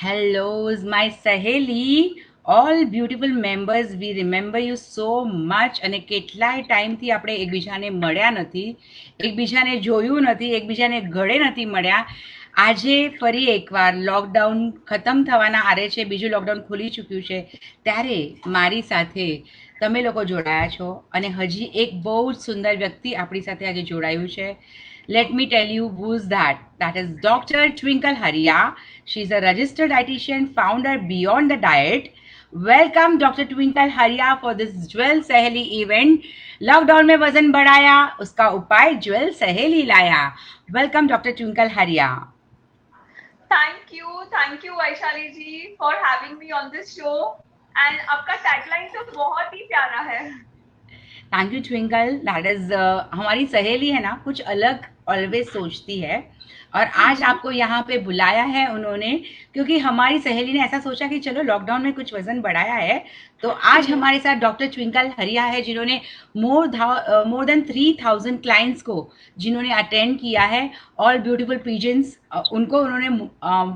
Hello, my Saheli. All beautiful members, we remember you so much. અને કેટલાય ટાઈમથી આપણે એકબીજાને મળ્યા નથી, એકબીજાને જોયું નથી, એકબીજાને ગળે નથી મળ્યા. આજે ફરી એકવાર લોકડાઉન ખતમ થવાના આરે છે, બીજું લોકડાઉન ખુલી ચૂક્યું છે, ત્યારે મારી સાથે તમે લોકો જોડાયા છો અને હજી એક બહુ જ સુંદર વ્યક્તિ આપણી સાથે આજે જોડાયું છે. Let me tell you who's that. That is Dr. Twinkle Haria. She's a registered dietitian, founder Beyond the Diet. Welcome Dr. Twinkle Haria for this Jewel Saheli event. Lockdown में वजन बढ़ाया, उसका उपाय ज्वेल सहेली लाया. Welcome doctor Twinkle Hariya. Thank you Vaishali ji for having me on this show and आपका tagline तो बहुत ही प्यारा है. Thank you Twinkle. That is हमारी सहेली है ना, कुछ अलग ऑलवेज सोचती है और आज आपको यहाँ पे बुलाया है उन्होंने क्योंकि हमारी सहेली ने ऐसा सोचा कि चलो लॉकडाउन में कुछ वजन बढ़ाया है, तो आज हमारे साथ डॉक्टर ट्विंकल हरिया है जिन्होंने मोर देन 3000 क्लाइंट्स को जिन्होंने अटेंड किया है. ऑल ब्यूटीफुल पीजेंट्स उनको उन्होंने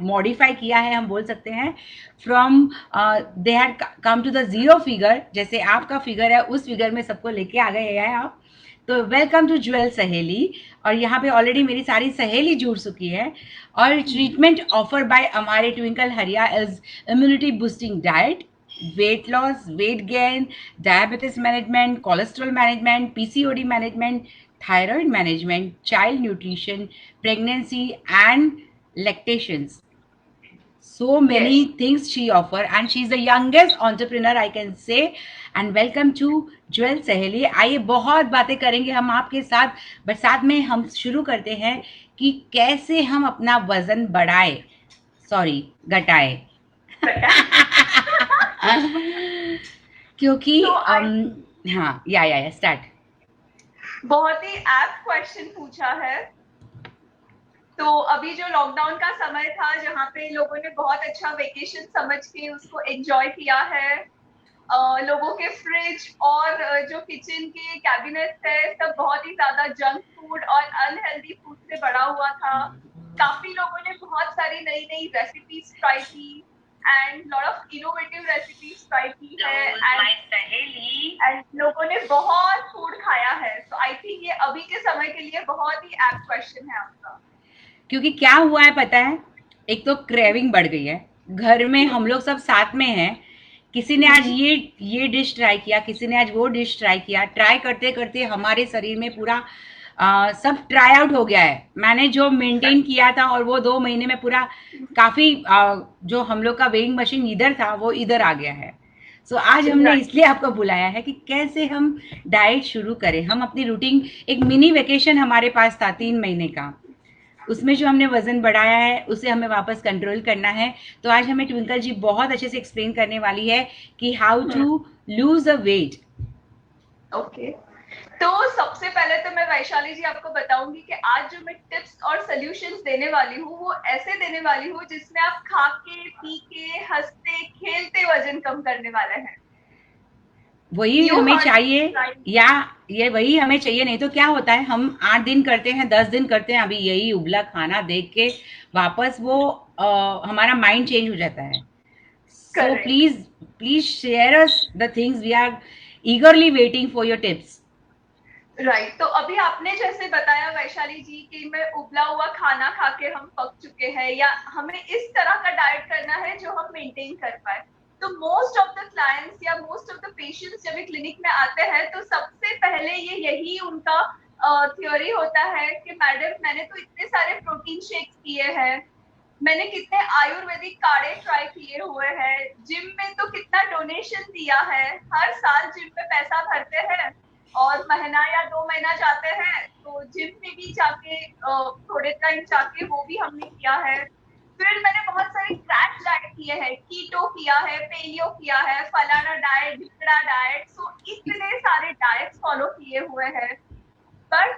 मॉडिफाई किया है, हम बोल सकते हैं. From they had come to the zero figure, जैसे आपका फिगर है उस फिगर में सबको लेके आ गए हैं आप. तो वेलकम टू ज्वेल सहेली. और यहाँ पे ऑलरेडी मेरी सारी सहेली जुड़ चुकी है. और ट्रीटमेंट ऑफर बाय हमारे ट्विंकल हरिया is immunity boosting diet, weight loss, weight gain, diabetes management, cholesterol management, PCOD management, thyroid management, child nutrition, pregnancy and lactations. So many things she offer and she's the youngest entrepreneur I can say. And welcome to jewel सहेली. आइए बहुत बातें करेंगे हम आपके साथ, but साथ में हम शुरू करते हैं कि कैसे हम अपना वजन बढ़ाए, सॉरी घटाए. क्योंकि हाँ या स्टार्ट. बहुत ही एप्ट क्वेश्चन पूछा है. तो अभी जो लॉकडाउन का समय था जहाँ पे लोगों ने बहुत अच्छा वेकेशन समझ के उसको एंजॉय किया है, लोगों के फ्रिज और जो किचन के कैबिनेट्स है सब बहुत ही ज्यादा जंक फूड और अनहेल्दी फूड से भरा हुआ था. काफी लोगों ने बहुत सारी नई नई रेसिपीज ट्राई की and lot of innovative recipes try की है एंड लोगों ने बहुत फूड खाया है. सो आई थिंक ये अभी के समय के लिए बहुत ही एप्ट क्वेश्चन है आपका. क्योंकि क्या हुआ है पता है, एक तो क्रेविंग बढ़ गई है. घर में हम लोग सब साथ में हैं, किसी ने आज ये डिश ट्राई किया, किसी ने आज वो डिश ट्राई किया. ट्राई करते करते हमारे शरीर में पूरा सब ट्राई आउट हो गया है. मैंने जो मेंटेन किया था और वो 2 महीने में पूरा काफ़ी जो हम लोग का वेइंग मशीन इधर था वो इधर आ गया है. सो आज हमने इसलिए आपको बुलाया है कि कैसे हम डाइट शुरू करें. हम अपनी रूटीन, एक मिनी वेकेशन हमारे पास था 3 महीने का, उसमें जो हमने वजन बढ़ाया है उसे हमें वापस कंट्रोल करना है. तो आज हमें ट्विंकल जी बहुत अच्छे से एक्सप्लेन करने वाली है कि how to lose a weight. Okay, तो सबसे पहले तो मैं वैशाली जी आपको बताऊंगी कि आज जो मैं टिप्स और सॉल्यूशंस देने वाली हूँ वो ऐसे देने वाली हूँ जिसमें आप खा के पी के हंसते खेलते वजन कम करने वाले हैं. वही हमें चाहिए, या ये वही हमें चाहिए. नहीं तो क्या होता है, हम 8 दिन करते हैं, 10 दिन करते हैं, अभी यही उबला खाना देख के वापस वो हमारा माइंड चेंज हो जाता है. So please share us the things, we are eagerly waiting for your tips. Right, तो अभी आपने जैसे बताया वैशाली जी कि मैं उबला हुआ खाना खा के हम पक चुके हैं या हमें इस तरह का डाइट करना है जो हम मेंटेन कर पाए. तो मोस्ट ऑफ द क्लाइंट्स या मोस्ट ऑफ द पेशेंट्स जब क्लिनिक में आते हैं तो सबसे पहले यही उनका थ्योरी होता है कि मैडम मैंने तो इतने सारे प्रोटीन शेक्स किए हैं, मैंने कितने आयुर्वेदिक काढ़े ट्राई किए हुए हैं, जिम में तो कितना डोनेशन दिया है, हर साल जिम में पैसा भरते हैं और महीना या 2 महीना जाते हैं तो जिम में भी जाके थोड़े टाइम जाके वो भी हमने किया है. फिर मैंने बहुत सारे क्रैश डाइट किए हैं, कीटो किया है, पेलियो किया है, फलाना डाइट, ढिकड़ा डाइट. सो इतने सारे डाइट्स फॉलो किए हुए हैं. पर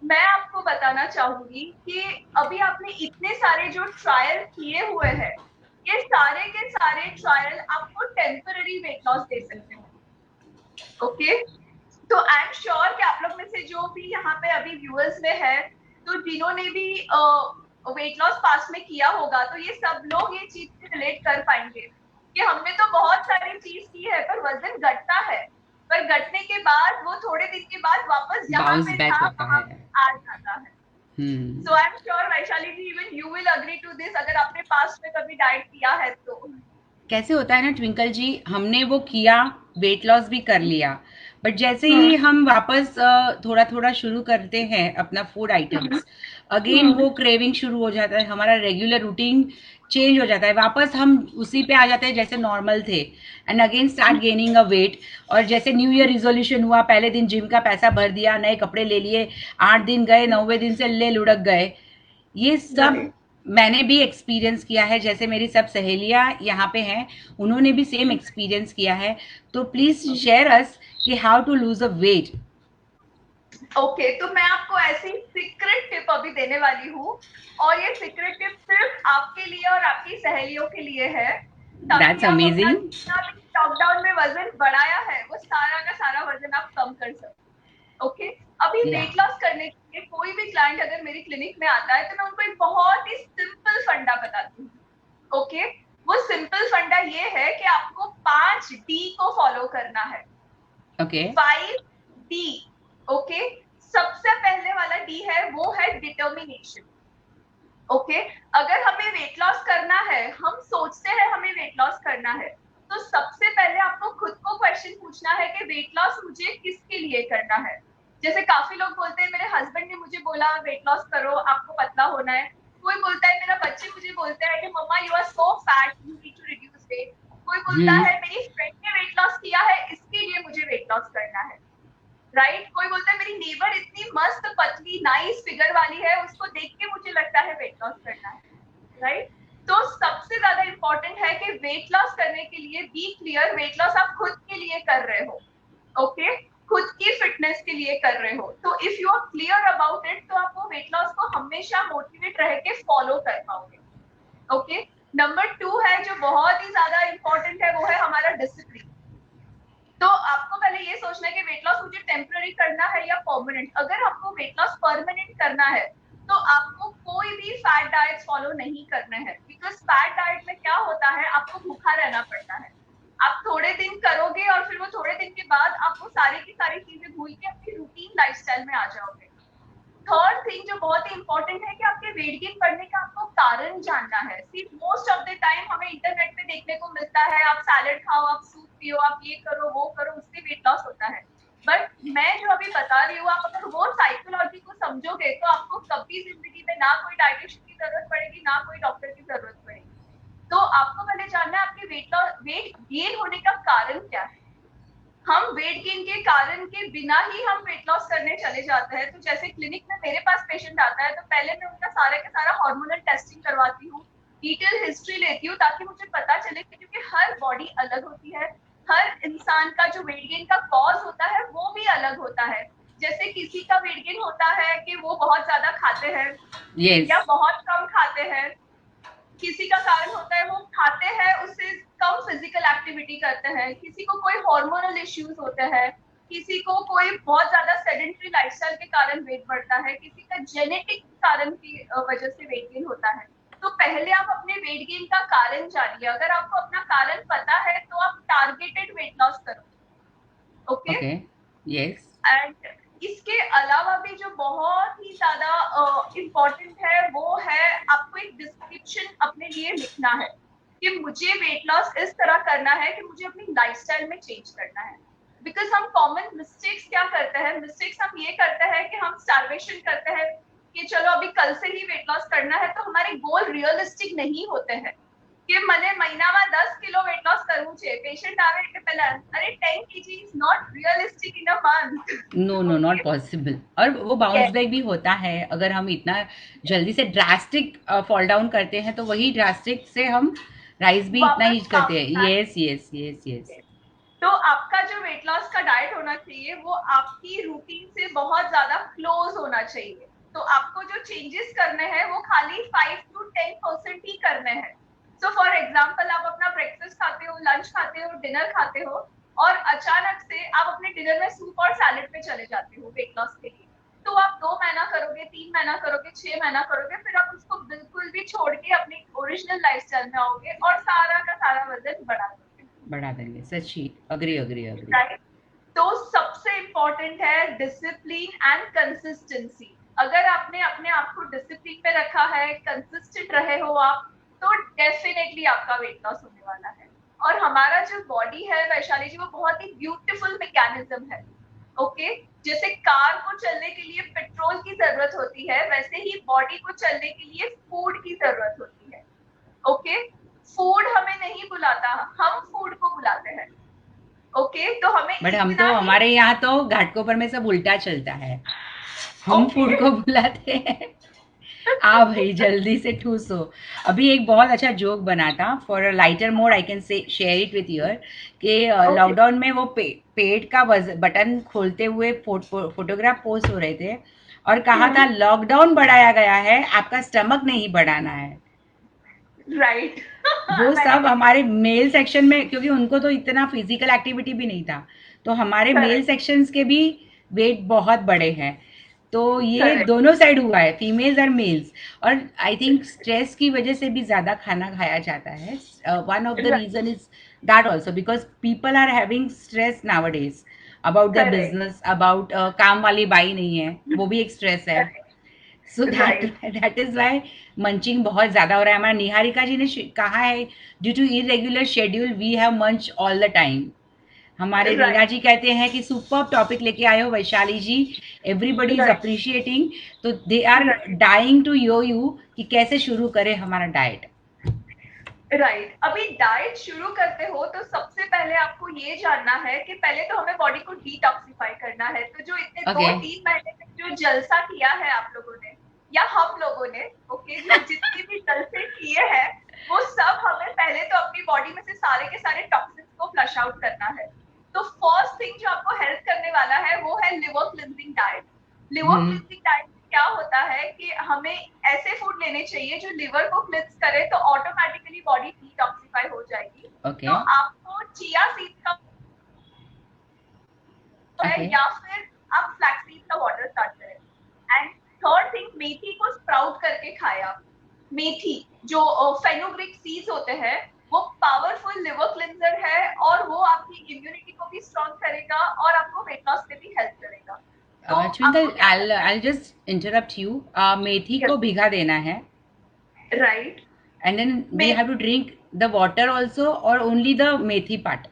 मैं आपको बताना चाहूंगी कि अभी आपने इतने सारे जो ट्रायल किए हुए हैं ये सारे के सारे ट्रायल आपको टेम्पररी वेट लॉस दे सकते हैं. ओके, तो आई एम श्योर कि आप लोग में से जो भी यहाँ पे अभी व्यूअर्स में है तो जिन्होंने भी वेट लॉस पास्ट में किया होगा तो ये सब लोग ये चीज से रिलेट कर पाएंगे कि हमने तो बहुत सारी चीज की है पर वजन घटता है, पर घटने के बाद वो थोड़े दिन के बाद वापस जहाँ बाउंस पे बैक था होता वहां है। पे आ जाता है। Hmm. So I am sure Vaishali ji even you will agree to this, अगर आपने पास्ट में कभी डाइट किया है तो। कैसे होता है ना ट्विंकल जी, हमने वो किया, वेट लॉस भी कर लिया, बट जैसे हम्म ही हम वापस थोड़ा थोड़ा शुरू करते हैं अपना फूड हम्म आइटम्स, अगेन वो क्रेविंग शुरू हो जाता है, हमारा रेगुलर रूटीन चेंज हो जाता है, वापस हम उसी पे आ जाते हैं जैसे नॉर्मल थे, and again start gaining a weight. और जैसे न्यू ईयर रिजोल्यूशन हुआ, पहले दिन जिम का पैसा भर दिया, नए कपड़े ले लिए, 8 दिन गए, 9वें दिन से ले लुढ़क गए। ये सब राइट। मैंने भी एक्सपीरियंस किया है, जैसे मेरी सब सहेलियां यहाँ पे हैं, उन्होंने भी सेम एक्सपीरियंस किया है। तो प्लीज शेयर अस कि how to lose a weight. Okay तो मैं आपको ऐसी सीक्रेट टिप अभी देने वाली हूँ, और ये सीक्रेट टिप सिर्फ आपके लिए और आपकी सहेलियों के लिए है, ताकि दैट्स आप अपना अमेजिंग। जितना भी लॉकडाउन में वजन बढ़ाया है वो सारा का सारा वजन आप कम कर सको। ओके, अभी या वेट लॉस करने के लिए कोई भी क्लाइंट अगर मेरी क्लिनिक में आता है तो मैं उनको एक बहुत ही सिंपल फंडा बताती हूँ। ओके, वो सिंपल फंडा ये है कि आपको 5D को फॉलो करना है। Okay 5D। ओके, सबसे पहले वाला डी है वो है डिटर्मिनेशन। ओके, अगर हमें वेट लॉस करना है, हम सोचते हैं हमें वेट लॉस करना है, तो सबसे पहले आपको खुद को क्वेश्चन पूछना है कि वेट लॉस मुझे किसके लिए करना है। जैसे काफी लोग बोलते हैं मेरे हस्बैंड ने मुझे बोला वेट लॉस करो आपको पतला होना है, कोई बोलता है मेरा बच्चे मुझे बोलते हैं कि मम्मा you are so fat you need to reduce weight, कोई बोलता हम्म। है मेरी फ्रेंड ने वेट लॉस किया है इसके लिए मुझे वेट लॉस करना है। राइट, कोई बोलता है मेरी नेबर इतनी मस्त पतली नाइस फिगर वाली है उसको देख के मुझे लगता है वेट लॉस करना है। राइट, तो सबसे ज्यादा इंपॉर्टेंट है कि वेट लॉस करने के लिए बी क्लियर, वेट लॉस आप खुद के लिए कर रहे हो। ओके, खुद की फिटनेस के लिए कर रहे हो, तो if you are clear about it तो आप वो वेट लॉस को हमेशा मोटिवेट रह के फॉलो कर पाओगे। ओके, नंबर 2 है जो बहुत ही ज्यादा इंपॉर्टेंट है वो है हमारा डिसिप्लिन। तो आपको पहले ये सोचना है कि वेट लॉस मुझे टेम्पररी करना है या परमानेंट। अगर आपको वेट लॉस परमानेंट करना है तो आपको कोई भी फैट डाइट फॉलो नहीं करने हैं, बिकॉज फैट डाइट में क्या होता है आपको भूखा रहना पड़ता है। आप थोड़े दिन करोगे और फिर वो थोड़े दिन के बाद आप वो सारी की सारी चीजें भूल के अपनी रूटीन लाइफस्टाइल में आ जाओगे। थर्ड थिंग जो बहुत ही इंपॉर्टेंट है कि आपके वेट गेन बढ़ने का आपको कारण जानना है। सी मोस्ट ऑफ द टाइम हमें इंटरनेट पे देखने को मिलता है आप सैलेड खाओ आप सूप पियो आप ये करो वो करो उससे वेट लॉस होता है, बट मैं जो अभी बता रही हूँ आप अगर वो साइकोलॉजी को समझोगे तो आपको कभी जिंदगी में ना कोई डाइटिशियन की जरूरत पड़ेगी ना कोई डॉक्टर की जरूरत पड़ेगी। तो आपको पहले जानना है आपके वेट गेन होने का कारण क्या है। हम वेट गेन के कारण के बिना ही हम वेट लॉस करने चले जाते हैं। तो जैसे क्लिनिक में मेरे पास पेशेंट आता है तो पहले मैं उनका सारा का सारा हार्मोनल टेस्टिंग करवाती हूँ, डिटेल हिस्ट्री लेती हूँ ताकि मुझे पता चले, क्योंकि हर बॉडी अलग होती है, हर इंसान का जो वेट गेन का कॉज होता है वो भी अलग होता है। जैसे किसी का वेट गेन होता है कि वो बहुत ज्यादा खाते हैं यस। या बहुत कम खाते हैं, किसी का कारण होता है वो खाते हैं उससे कम फिजिकल एक्टिविटी करते हैं, किसी को कोई हार्मोनल इश्यूज होते हैं, किसी को कोई बहुत ज्यादा सेडेंटरी लाइफस्टाइल के कारण वेट बढ़ता है, किसी का जेनेटिक कारण की वजह से वेट गेन होता है। तो पहले आप अपने वेट गेन का कारण जानिए, अगर आपको अपना कारण पता है तो आप टारगेटेड वेट लॉस करो। Okay, okay. यस। एंड इसके अलावा भी जो बहुत ही ज्यादा इम्पोर्टेंट है वो है आपको एक डिस्क्रिप्शन अपने लिए लिखना है कि मुझे वेट लॉस इस तरह करना है कि मुझे अपनी लाइफस्टाइल में चेंज करना है। बिकॉज हम कॉमन मिस्टेक्स क्या करते हैं, मिस्टेक्स हम ये करते हैं कि हम स्टार्वेशन करते हैं कि चलो अभी कल से ही वेट लॉस करना है, तो हमारे गोल रियलिस्टिक नहीं होते हैं कि मैंने महीनाમાં 10 કિલો વેટ લોસ કરવું છે, પેશન્ટ આવે એટલે પહેલા અરે 10 kg is not realistic in a month. No no Okay, not possible, और वो बाउंस yes, बैक भी होता है अगर हम इतना जल्दी से ड्रास्टिक फॉल डाउन करते हैं, तो वही ड्रास्टिक से हम राइज भी इतना वापस ही करते बाउंस हैं। Back. Yes yes yes yes. तो आपका जो वेट लॉस का डाइट होना चाहिए वो आपकी रूटीन से बहुत ज्यादा क्लोज होना चाहिए। तो आपको जो चेंजेस करने हैं वो खाली 5 to 10% ही करने हैं। सो फॉर एग्जाम्पल आप अपना ब्रेकफास्ट खाते हो, लंच खाते हो, डिनर खाते हो और अचानक से आप अपने डिनर में सूप और सैलेड पे चले जाते हो वेट लॉस के लिए, तो तो आप 2 महीना करोगे, 3 महीना करोगे, 6 महीना करोगे, फिर आप उसको बिल्कुल भी छोड़ के अपनी ओरिजिनल लाइफस्टाइल में आओगे और सारा का सारा वजन बढ़ा देंगे, सच्ची, अग्री अग्री अग्री। राइट। तो सबसे इम्पोर्टेंट है डिसिप्लिन एंड कंसिस्टेंसी। अगर आपने अपने आप को डिसिप्लिन पे रखा है, कंसिस्टेंट रहे हो आप, तो डेफिनेटली आपका वेट लॉस होने वाला है। और हमारा जो बॉडी है वैशाली जी, वो बहुत ही ब्यूटीफुल मैकेनिज्म है। ओके, जैसे कार को चलने के लिए पेट्रोल की जरूरत होती है, वैसे ही बॉडी को चलने के लिए फूड की जरूरत होती है। ओके, फूड हमें नहीं बुलाता, हम फूड को बुलाते हैं। ओके, तो हमें बट हम इतना तो, ही हमारे यहाँ तो घाटकोपर में सब उल्टा चलता है, हम ओके फूड को बुलाते हैं। आ भाई जल्दी से ठूसो। अभी एक बहुत अच्छा जोक बना था, for a lighter mode I can say share it with your, कि ओके लॉकडाउन में वो पेट का बटन खोलते हुए फोटोग्राफ पोस्ट हो रहे थे, और कहा था लॉकडाउन बढ़ाया गया है, आपका स्टमक नहीं बढ़ाना है। राइट वो मैंने सब देखा। हमारे मेल सेक्शन में, क्योंकि उनको तो इतना फिजिकल एक्टिविटी भी नहीं था, तो हमारे मेल करेक्ट सेक्शंस के भी वेट बहुत बड़े हैं। तो ये करेक्ट दोनों साइड हुआ है, फीमेल्स और मेल्स। और आई थिंक स्ट्रेस की वजह से भी ज़्यादा खाना खाया जाता है। One of the right reason is that also, because people are having stress nowadays about the correct business, about काम वाली बाई नहीं है, वो भी एक स्ट्रेस है। So that right that is why munching बहुत ज़्यादा हो रहा है। हमारा निहारिका जी ने कहा है, due to irregular schedule we have munch all the time. हमारे रीना राइट जी कहते हैं कि सुपर टॉपिक लेके आए हो Vaishali ji, everybody is right appreciating. तो they are right dying to yo you कि कैसे शुरू करें हमारा डाइट। राइट। अभी डाइट शुरू करते हो तो सबसे पहले आपको ये जानना है कि पहले तो हमें बॉडी को डिटॉक्सिफाई करना है। तो जो इतने ओके, 2-3 महीने तक जो जलसा किया है आप लोगों ने या हम लोगों ने, ओके, जो जितने भी जलसे किए हैं, वो सब हमें पहले तो अपनी बॉडी में से सारे के सारे टॉक्सिन्स को फ्लश आउट करना है। तो फर्स्ट थिंग जो आपको हेल्प करने वाला है वो है liver cleansing diet. Liver cleansing diet क्या होता है कि हमें ऐसे फूड लेने चाहिए जो लिवर को क्लिंस करे, तो ऑटोमेटिकली बॉडी डिटॉक्सिफाई हो जाएगी। ओके, तो आपको चिया सीड्स का है ओके। या फिर आप फ्लैक्स सीड्स का वाटर स्टार्ट करें। एंड थर्ड थिंग, मेथी को स्प्राउट करके खाया। मेथी जो फेनुग्रिक सीड्स होते हैं, वो पावरफुल लिवर क्लिंजर है और वो आपकी इम्यूनिटी को भी स्ट्रॉन्ग करेगा और आपको वेट लॉस में भी हेल्प करेगा। तो ट्विंकल, आपको क्या आई जस्ट इंटरप्ट यू। मेथी को करना भिगा देना है, है? Right. And then we have to drink the water also, और only the methi part.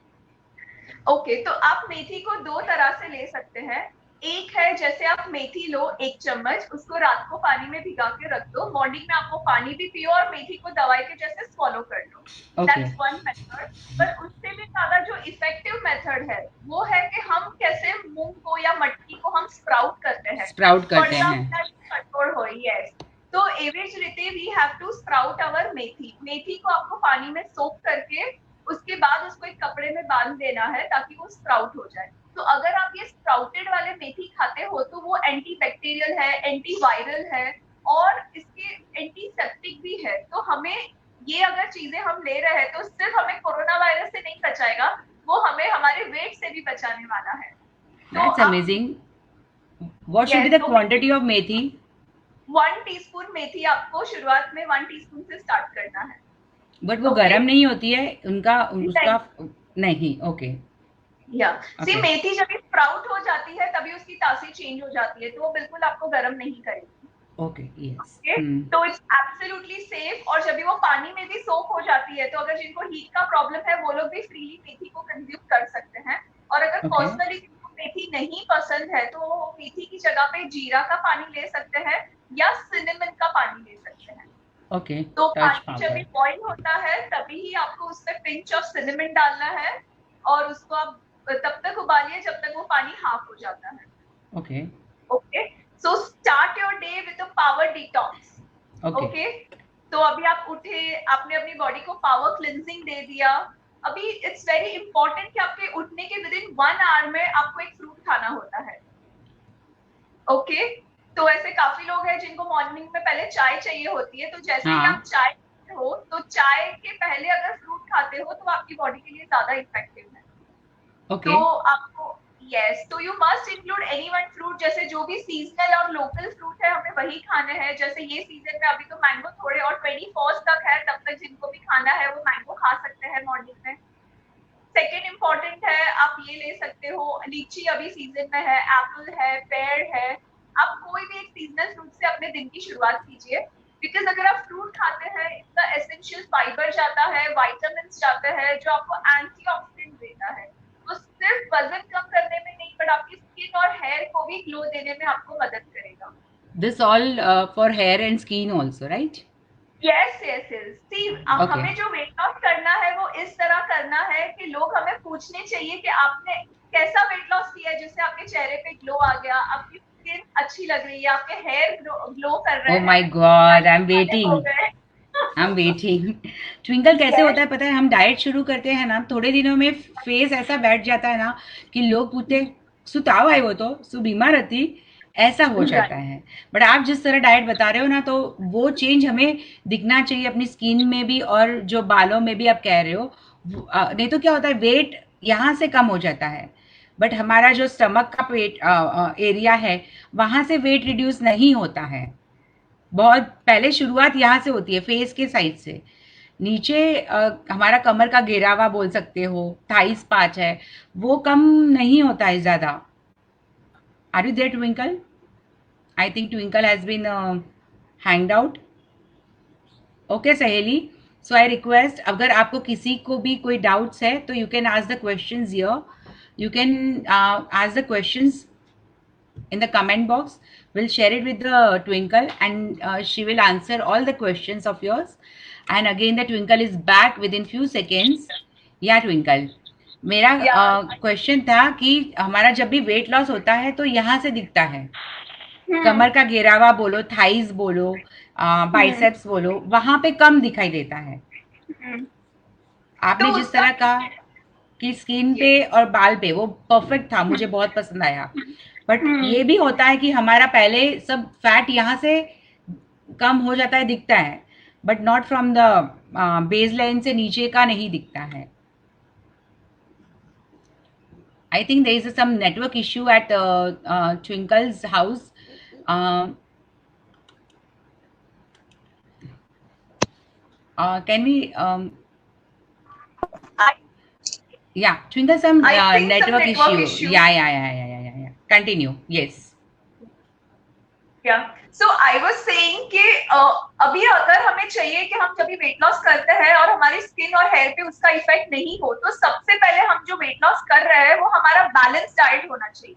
Okay, तो आप मेथी को 2 तरह से ले सकते हैं। एक है जैसे आप मेथी लो 1 चम्मच, उसको रात को पानी में भिगा के रख दो, मॉर्निंग में आप वो पानी भी पियो और मेथी को दवाई के जैसे swallow कर लो। Okay, that's one method. पर उससे भी ज्यादा जो इफेक्टिव मेथड है वो है कि हम कैसे मूंग को या मटकी को हम स्प्राउट करते हैं। स्प्राउट करते पड़ना हैं। कठोर हो, यस। तो एवरेज रीते वी हैव टू स्प्राउट अवर मेथी। मेथी को आपको पानी में सोक करके उसके बाद उसको एक कपड़े में बांध देना है ताकि वो स्प्राउट हो जाए। तो अगर आप ये स्प्राउटेड वाले मेथी खाते हो तो वो एंटी बैक्टीरियल है, एंटी वायरल है और इसके एंटीसेप्टिक भी है। तो हमें ये अगर चीजें हम ले रहे हैं तो सिर्फ हमें कोरोना वायरस से नहीं बचाएगा, वो हमें हमारे वेट से भी बचाने वाला है। तो दैट्स आप, amazing. What should be yes, the तो क्वांटिटी ऑफ मेथी? 1 टीस्पून मेथी आपको शुरुआत में 1 टीस्पून से स्टार्ट करना है। बट वो ओके, गरम नहीं होती है उनका, नहीं, उसका? नहीं, ओके, या सी ओके, मेथी जब स्प्राउट हो जाती है तभी उसकी तासीर चेंज हो जाती है, तो वो बिल्कुल आपको गर्म नहीं करेगी। Okay, yes. ओके, तो इट्स एब्सोल्युटली सेफ। और जब भी वो पानी में भी सोक हो जाती है तो अगर जिनको हीट का प्रॉब्लम है वो लोग भी फ्रीली मेथी को कंज्यूम कर सकते हैं। और अगर ओके, पर्सनली जिनको मेथी नहीं पसंद है तो वो मेथी की जगह पे जीरा का पानी ले सकते हैं या सिनेमन का पानी ले सकते हैं। ओके, तो टच पानी जब भी पाउडर। बॉइल होता है तभी ही आपको उसमें पिंच ऑफ सिनेमन डालना है और उसको आप तब तक उबालिए जब तक वो पानी हाफ हो जाता है। Okay, okay, so start your day with a power detox. Okay, okay, तो अभी आप उठे, आपने अपनी बॉडी को पावर क्लिनजिंग दे दिया। अभी इट्स वेरी इंपॉर्टेंट कि आपके उठने के विद इन 1 आवर में आपको एक फ्रूट खाना होता है। ओके, तो ऐसे काफी लोग हैं जिनको मॉर्निंग में पहले चाय चाहिए होती है, तो जैसे ही आप हाँ, चाय पीते हो तो चाय के पहले अगर फ्रूट खाते हो तो आपकी बॉडी के लिए ज्यादा इफेक्टिव है। ओके, तो आपको, यस, तो you must include any one fruit, जैसे जो भी सीजनल और लोकल फ्रूट है हमें वही खाने हैं। जैसे ये सीजन में अभी तो मैंगो थोड़े और 24 तक है, तब तक जिनको भी खाना है वो मैंगो खा सकते हैं मॉर्निंग में। सेकेंड इम्पोर्टेंट है, आप ये ले सकते हो, लीची अभी सीजन में है, एप्पल है, पेड़ है, आप कोई भी एक सीजनल फ्रूट से अपने दिन की शुरुआत कीजिए। बिकॉज अगर आप फ्रूट खाते हैं, इसका एसेंशियल फाइबर जाता है, वाइटामिन जाता है, जो आपको एंटीऑक्सीडेंट देता है। वो सिर्फ वजन कम करने में नहीं, बट आपकी स्किन और हेयर को भी ग्लो देने में आपको मदद करेगा। This all for hair and skin also, right? Yes yes yes, see Okay. हमें जो वेट लॉस करना है वो इस तरह करना है कि लोग हमें पूछने चाहिए कि आपने कैसा वेट लॉस किया है, जिससे आपके चेहरे पे ग्लो आ गया, आपकी स्किन अच्छी लग रही है, आपके हेयर ग्लो कर रहे Oh हैं, my God, I'm वाले हो waiting. गए। I'm waiting. ट्विंकल कैसे यस होता है पता है, हम डाइट शुरू करते हैं ना, थोड़े दिनों में फेस ऐसा बैठ जाता है ना कि लोग पूछते सु ताव आए, वो तो सु बीमार रहती, ऐसा हो जाता राइट। है। बट आप जिस तरह डाइट बता रहे हो ना, तो वो चेंज हमें दिखना चाहिए अपनी स्किन में भी, और जो बालों में भी आप कह रहे हो। नहीं तो क्या होता है, वेट यहाँ से कम हो जाता है, बट हमारा जो स्टमक का पेट एरिया है, वहाँ से वेट रिड्यूस नहीं होता है। बहुत पहले शुरुआत यहाँ से होती है, फेस के साइड से नीचे। हमारा कमर का घेरावा बोल सकते हो, थाइस पाच है, वो कम नहीं होता है ज़्यादा। Are you there Twinkle? I think Twinkle has been hanged out. Okay सहेली, सो आई रिक्वेस्ट, अगर आपको किसी को भी कोई डाउट्स है तो you can ask the questions here, you can ask the questions in the comment box. We'll share it with the Twinkle, and she will answer all the questions of yours. And again the Twinkle is back within few seconds. Yeah Twinkle, मेरा या question था कि हमारा जब भी weight loss होता है तो यहाँ से दिखता है, कमर का घेरावा बोलो, थाइस बोलो, बाइसेप्स बोलो, वहां पे कम दिखाई देता है। तो आपने जिस उसका तरह का कि स्किन पे और बाल पे, वो परफेक्ट था, मुझे बहुत पसंद आया। बट ये भी होता है कि हमारा पहले सब फैट यहाँ से कम हो जाता है, दिखता है, but not from the base line से नीचे का नहीं दिखता है। I think there is some network issue at Twinkle's house. Can we yeah, Twinkle, some I think some network network issue. Issue. Yeah. Continue. Yes. So I was saying कि अभी अगर हमें चाहिए कि हम जब भी वेट लॉस करते हैं और हमारी स्किन और हेयर पे उसका इफेक्ट नहीं हो, तो सबसे पहले हम जो वेट लॉस कर रहे हैं वो हमारा बैलेंस डाइट होना चाहिए।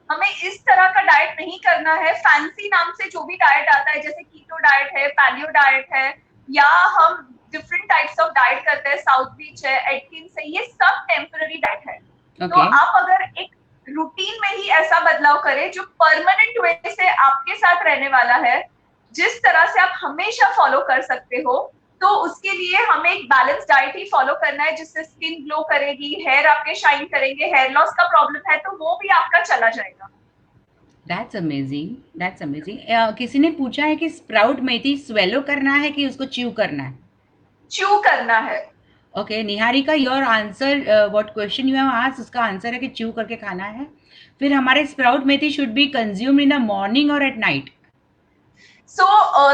हमें इस तरह का डाइट नहीं करना है, फैंसी नाम से जो भी डाइट आता है, जैसे कीटो डाइट है, पैलियो डाइट है, या हम डिफरेंट टाइप्स ऑफ डाइट करते हैं, साउथ बीच है, एटकिंस है, ये सब टेम्पररी डाइट है। तो Okay. आप अगर एक रूटीन में ही ऐसा बदलाव करें जो परमानेंट वे से आपके साथ रहने वाला है, जिस तरह से आप हमेशा फॉलो कर सकते हो, तो उसके लिए हमें एक बैलेंस डाइट ही फॉलो करना है, जिससे स्किन ग्लो करेगी, हेयर आपके शाइन करेंगे, हेयर लॉस का प्रॉब्लम है तो वो भी आपका चला जाएगा। That's amazing. That's amazing. किसी ने पूछा है कि स्प्राउट मेथी स्वेलो करना है कि उसको च्यू करना है? च्यू करना है। Okay Niharika, your answer, what question you have asked, उसका आंसर है कि च्यू करके खाना है। फिर हमारे sprout methi should be consumed in the morning और at night? So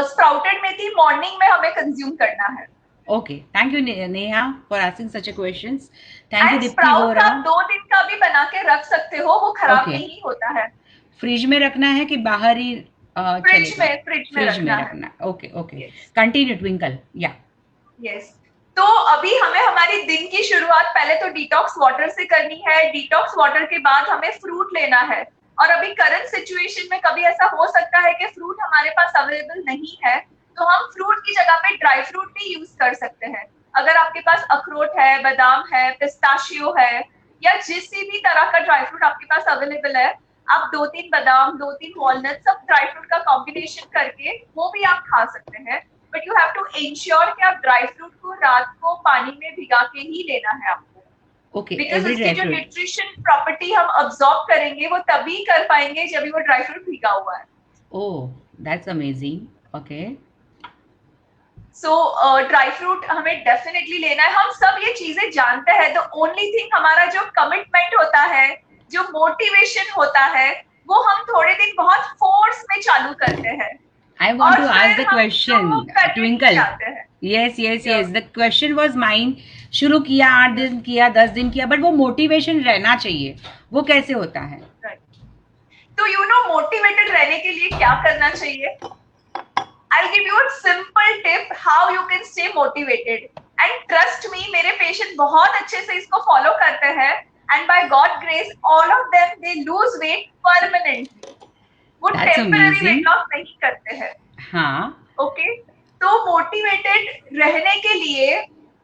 sprouted methi morning में हमें कंज्यूम करना है। Okay, thank you Neha for asking such a questions. Thank you and Deepti sprout Vora. आप 2 दिन का भी बना के रख सकते हो, वो खराब Okay. नहीं होता है। फ्रिज में रखना है कि बाहर ही फ्रिज चलेगा? में फ्रिज में रखना है। रखना है। Okay Yes. Continue twinkle. या यस, तो अभी हमें हमारी दिन की शुरुआत पहले तो डिटॉक्स वाटर से करनी है। डिटॉक्स वाटर के बाद हमें फ्रूट लेना है, और अभी करंट सिचुएशन में कभी ऐसा हो सकता है कि फ्रूट हमारे पास अवेलेबल नहीं है, तो हम फ्रूट की जगह पे ड्राई फ्रूट भी यूज कर सकते हैं। अगर आपके पास अखरोट है, बादाम है, पिस्ताशियो है, या किसी भी तरह का ड्राई फ्रूट आपके पास अवेलेबल है, आप 2-3 बादाम, 2-3 वॉलनट, सब ड्राई फ्रूट का कॉम्बिनेशन करके वो भी आप खा सकते हैं। But you have to ensure कि आप ड्राई फ्रूट को रात को पानी में भिगा के ही लेना है आपको। ओके, बिकॉज एवरी उसकी ड्राई जो फ्रूट। न्यूट्रिशन प्रॉपर्टी हम अब्सॉर्ब करेंगे वो तभी कर पाएंगे जब वो ड्राई फ्रूट भिगा हुआ है। Oh, that's amazing. Okay, so dry fruit हमें डेफिनेटली लेना है। हम सब ये चीजें जानते हैं, द ओनली थिंग हमारा जो कमिटमेंट होता है, जो मोटिवेशन होता है वो हम थोड़े दिन बहुत फोर्स में चालू करते हैं I want और to ask फिर the हम question, शुरू करने नहीं Twinkle. चाहते हैं। Yes, yes, Yeah. yes. The question was mine. शुरू किया 8 दिन किया 10 दिन किया, बट वो मोटिवेशन रहना चाहिए, वो कैसे होता है? Right. तो यू नो मोटिवेटेड रहने के लिए क्या करना चाहिए? I'll give you a simple tip how you can stay motivated. And trust me, मेरे पेशेंट बहुत अच्छे से इसको फॉलो करते हैं and by God grace all of them they lose weight permanently. वो That's temporary amazing. Weight loss नहीं करते हैं। हाँ, ओके तो मोटिवेटेड रहने के लिए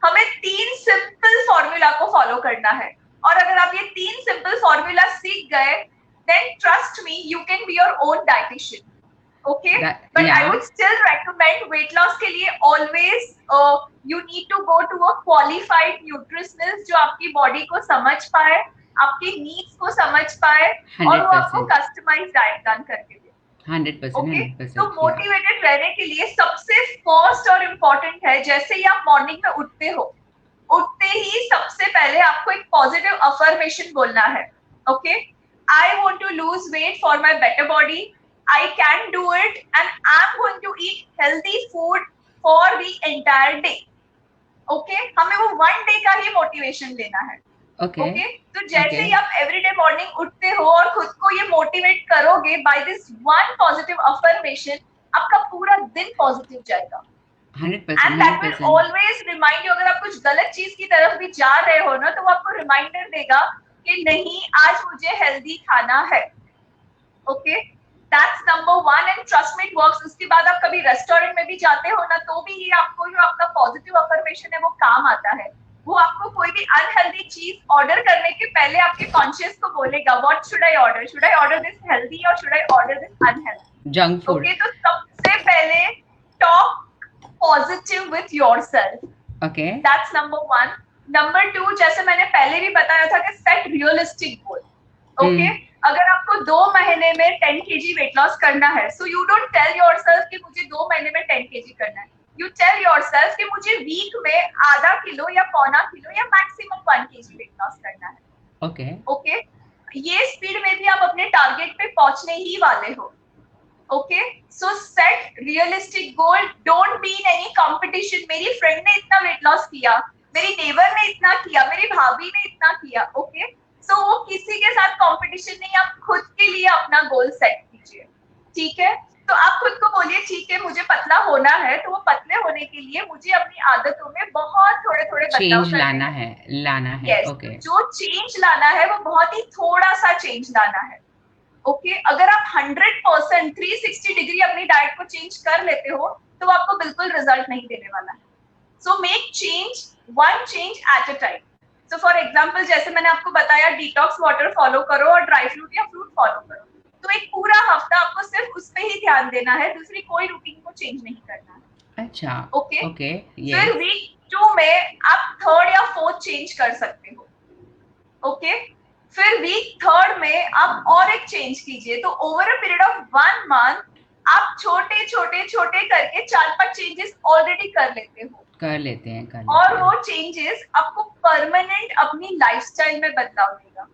हमें 3 सिंपल फॉर्मूला को फॉलो करना है और अगर आप ये 3 सिंपल फॉर्मूला सीख गए then trust me you can be your own dietitian. Okay but I would still recommend weight loss के लिए always you need to go to a qualified nutritionist जो आपकी बॉडी को समझ पाए, आपके नीड्स को समझ पाए और वो आपको 100%. कस्टमाइज्ड डाइट प्लान करके दे। 100%, ओके 100%. तो मोटिवेटेड रहने के लिए सबसे फर्स्ट और इम्पोर्टेंट है जैसे ही आप मॉर्निंग में उठते हो, उठते ही सबसे पहले आपको एक पॉजिटिव अफर्मेशन बोलना है। Okay I want to lose weight for my better body, I can do it and I am going to eat healthy food for the entire day. Okay हमें वो 1 डे का ही मोटिवेशन लेना है। Okay तो जैसे ही आप एवरीडे मॉर्निंग उठते हो और खुद को ये मोटिवेट करोगे by this one positive affirmation, आपका पूरा दिन पॉजिटिव जाएगा 100%, and that will 100%. Always remind you. अगर आप कुछ गलत चीज की तरफ भी जा रहे हो ना तो वो आपको रिमाइंडर देगा कि नहीं आज मुझे हेल्दी खाना है। Okay that's number 1 and trust me it works. उसके बाद आप कभी रेस्टोरेंट में भी जाते हो ना तो भी ये आपको जो आपका पॉजिटिव अफर्मेशन है वो काम आता है। वो आपको कोई भी अनहेल्दी चीज ऑर्डर करने के पहले आपके कॉन्शियस को बोलेगा what should I order this healthy और should I order this unhealthy junk food. Okay तो सबसे पहले talk positive with yourself. Okay that's number 1। Number 2 जैसे मैंने पहले भी बताया था कि सेट रियलिस्टिक गोल। ओके अगर आपको 2 महीने में 10 kg वेट लॉस करना है so you don't tell yourself कि मुझे 2 महीने में 10 kg करना है। You tell yourself कि मुझे वीक में आधा किलो या पौना किलो या मैक्सिमम 1 kg वेट लॉस करना है। ओके ओके ये स्पीड में भी आप अपने टारगेट पे पहुंचने ही वाले हो। Okay so set realistic goal, don't be in any competition. मेरी फ्रेंड ने इतना वेट लॉस किया, मेरी नेबर ने इतना किया, मेरी भाभी ने इतना किया। ओके सो वो किसी के साथ कंपटीशन नहीं, आप खुद के लिए अपना गोल सेट कीजिए। ठीक है तो आप खुद को बोलिए ठीक है मुझे पतला होना है तो वो पतले होने के लिए मुझे अपनी आदतों में बहुत थोड़े थोड़े बदलाव चेंज लाना है. yes, ओके जो चेंज लाना है वो बहुत ही थोड़ा सा चेंज लाना है। ओके अगर आप 100% 360 डिग्री अपनी डाइट को चेंज कर लेते हो तो वो आपको बिल्कुल रिजल्ट नहीं देने वाला है। So make change 1 change at a time. So for example जैसे मैंने आपको बताया डिटॉक्स वाटर फॉलो करो और ड्राई फ्रूट या फ्रूट फॉलो करो तो एक पूरा हफ्ता आपको सिर्फ उस पे ही ध्यान देना है, दूसरी कोई रूटीन को चेंज नहीं करना है। अच्छा ओके ओके फिर वीक 2 में आप 3rd या 4th चेंज कर सकते हो। ओके फिर वीक 3rd में आप और एक चेंज कीजिए। तो over a period of 1 month आप छोटे छोटे छोटे करके 4-5 चेंजेस ऑलरेडी कर लेते हैं और वो चेंजेस आपको परमानेंट अपनी लाइफस्टाइल में बदलाव देगा।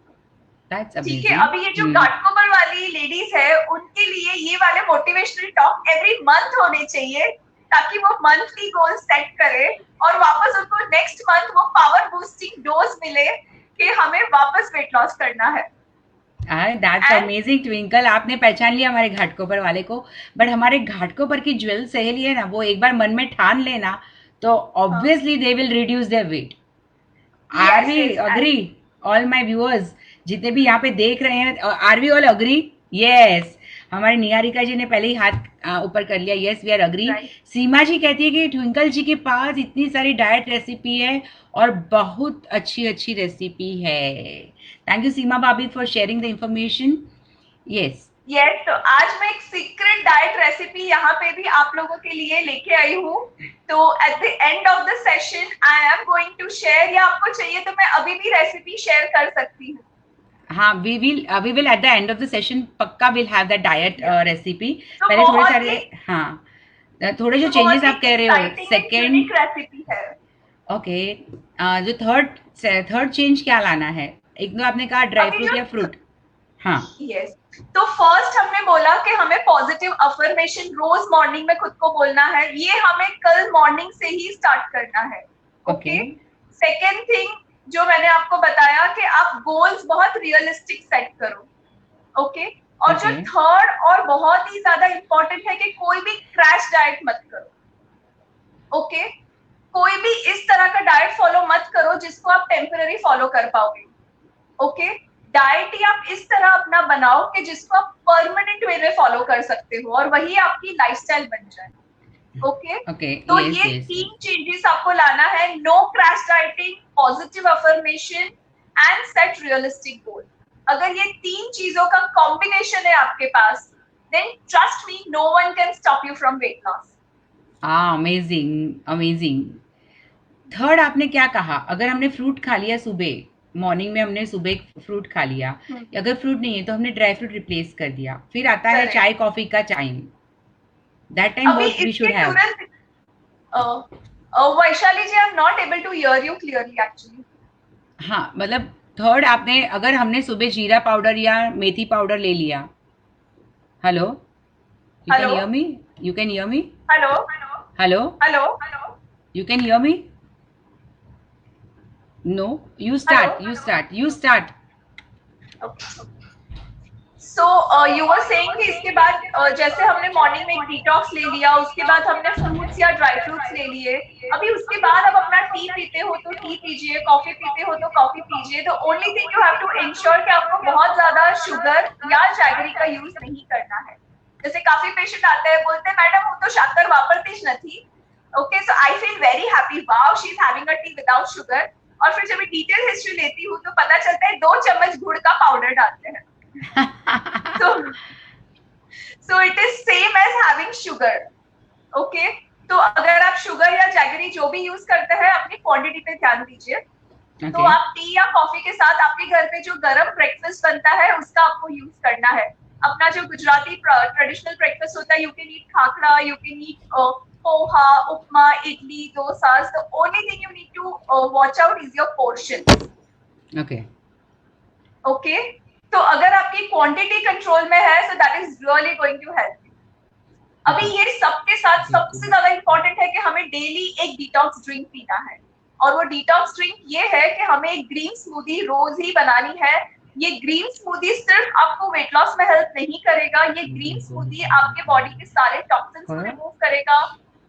ठीक है अभी ये जो घाटकोपर वाली लेडीज है उनके लिए ये वाले मोटिवेशनल टॉक एवरी मंथ होने चाहिए ताकि वो मंथली गोल सेट करे और वापस उनको नेक्स्ट मंथ वो पावर बूस्टिंग डोज मिले कि हमें वापस वेट लॉस करना है। दैट्स अमेजिंग ट्विंकल, आपने पहचान लिया हमारे घाटकोपर वाले को। बट हमारे घाटकोपर की ज्वेल सहेली है ना, वो एक बार मन में ठान लेना तो obviously they will reduce their weight. Are we agree? All my viewers जितने भी यहाँ पे देख रहे हैं, are we all agree? Yes, हमारे निहारिका जी ने पहले ही हाथ ऊपर कर लिया, यस वी आर अग्री। सीमा जी कहती है कि ट्विंकल जी के पास इतनी सारी डाइट रेसिपी है और बहुत अच्छी अच्छी रेसिपी है। थैंक यू सीमा भाभी for sharing the information. Yes तो आज मैं एक सीक्रेट डाइट रेसिपी यहाँ पे भी आप लोगों के लिए लेके आई हूँ। तो at the end of the session I am going to share, या आपको चाहिए तो मैं अभी भी रेसिपी शेयर कर सकती हूँ। हाँ we will at the end of the session पक्का will have that diet recipe. पहले थोड़े सारे हाँ थोड़े जो चेंजेस आप कह रहे हो सेकेंड रेसिपी है। ओके जो थर्ड चेंज क्या लाना है? एक तो आपने कहा ड्राई फ्रूट या फ्रूट। हाँ यस। तो फर्स्ट हमने बोला कि हमें पॉजिटिव अफर्मेशन रोज मॉर्निंग में खुद को बोलना है, ये हमें कल मॉर्निंग से ही स्टार्ट करना है। Okay okay. सेकेंड थिंग जो मैंने आपको बताया कि आप गोल्स बहुत रियलिस्टिक सेट करो। ओके। और जो ओके थर्ड और बहुत ही ज्यादा इंपॉर्टेंट है कि कोई भी क्रैश डाइट मत करो। ओके। कोई भी इस तरह का डाइट फॉलो मत करो जिसको आप टेम्पररी फॉलो कर पाओगे। ओके। डाइट ही आप इस तरह अपना बनाओ कि जिसको आप परमानेंट वे में फॉलो कर सकते हो और वही आपकी लाइफस्टाइल बन जाए। ओके। ओके तो यस ये यस यस। तीन चेंजेस आपको लाना है, no crash dieting, positive affirmation and set realistic goal. अगर ये तीन चीजों का कॉम्बिनेशन है आपके पास, then trust me, no one can stop you from weight loss. Amazing amazing. Third आपने क्या कहा, अगर हमने फ्रूट खा लिया सुबह, मॉर्निंग में हमने सुबह फ्रूट खा लिया, अगर फ्रूट नहीं है तो हमने ड्राई फ्रूट रिप्लेस कर दिया, फिर आता है करेक्ट। चाय कॉफी का टाइम, दैट टाइम अभी व्हाट वी शुड इसके हैव? तुरंत Vaishali ji, I am not able to hear you clearly actually. हाँ मतलब थर्ड आपने, अगर हमने सुबह जीरा पाउडर या मेथी पाउडर ले लिया, hello, you can hello hear me, you can hear me, hello hello, hello you can hear me, no, you hello. Start you start you start. So you were saying कि इसके बाद जैसे हमने morning में एक detox ले लिया, उसके बाद हमने फ्रूट्स या ड्राई फ्रूट्स ले लिए, अभी उसके बाद अब अपना टी पीते हो तो टी पीजिए, कॉफी पीते हो तो कॉफी पीजिए। The only thing you have to ensure कि आपको बहुत ज्यादा शुगर या जैगरी का यूज नहीं करना है। जैसे काफी पेशेंट आते हैं, बोलते हैं मैडम वो तो शक्कर वापरती ज નથી। Okay. So I feel very happy, wow she is having a T without sugar. और फिर जब मैं डिटेल हिस्ट्री लेती हूँ तो पता चलता है 2 चम्मच गुड़ का पाउडर डालते हैं। so so it is same as having sugar. okay? तो अगर आप शुगर या जैगरी जो भी यूज करते हैं, अपनी क्वांटिटी पे ध्यान दीजिए। तो ओके आप टी या कॉफी के साथ आपके घर पे जो गरम ब्रेकफास्ट बनता है उसका आपको यूज करना है। अपना जो गुजराती ट्रेडिशनल ब्रेकफास्ट होता है, you can eat khakhra, you can eat poha, upma, idli, dosa. The only thing you need to watch out is your portion. Okay okay. तो अगर आपकी क्वांटिटी कंट्रोल में है, so that is really going to help you. अभी ये सबके साथ सबसे ज्यादा इंपॉर्टेंट है कि हमें डेली एक डिटॉक्स ड्रिंक पीना है। और वो डिटॉक्स ड्रिंक ये है कि हमें एक ग्रीन स्मूदी रोज ही बनानी है। ये ग्रीन स्मूदी सिर्फ आपको वेट लॉस में हेल्प नहीं करेगा, ये ग्रीन स्मूदी आपके बॉडी के सारे टॉक्सिन्स को रिमूव करेगा,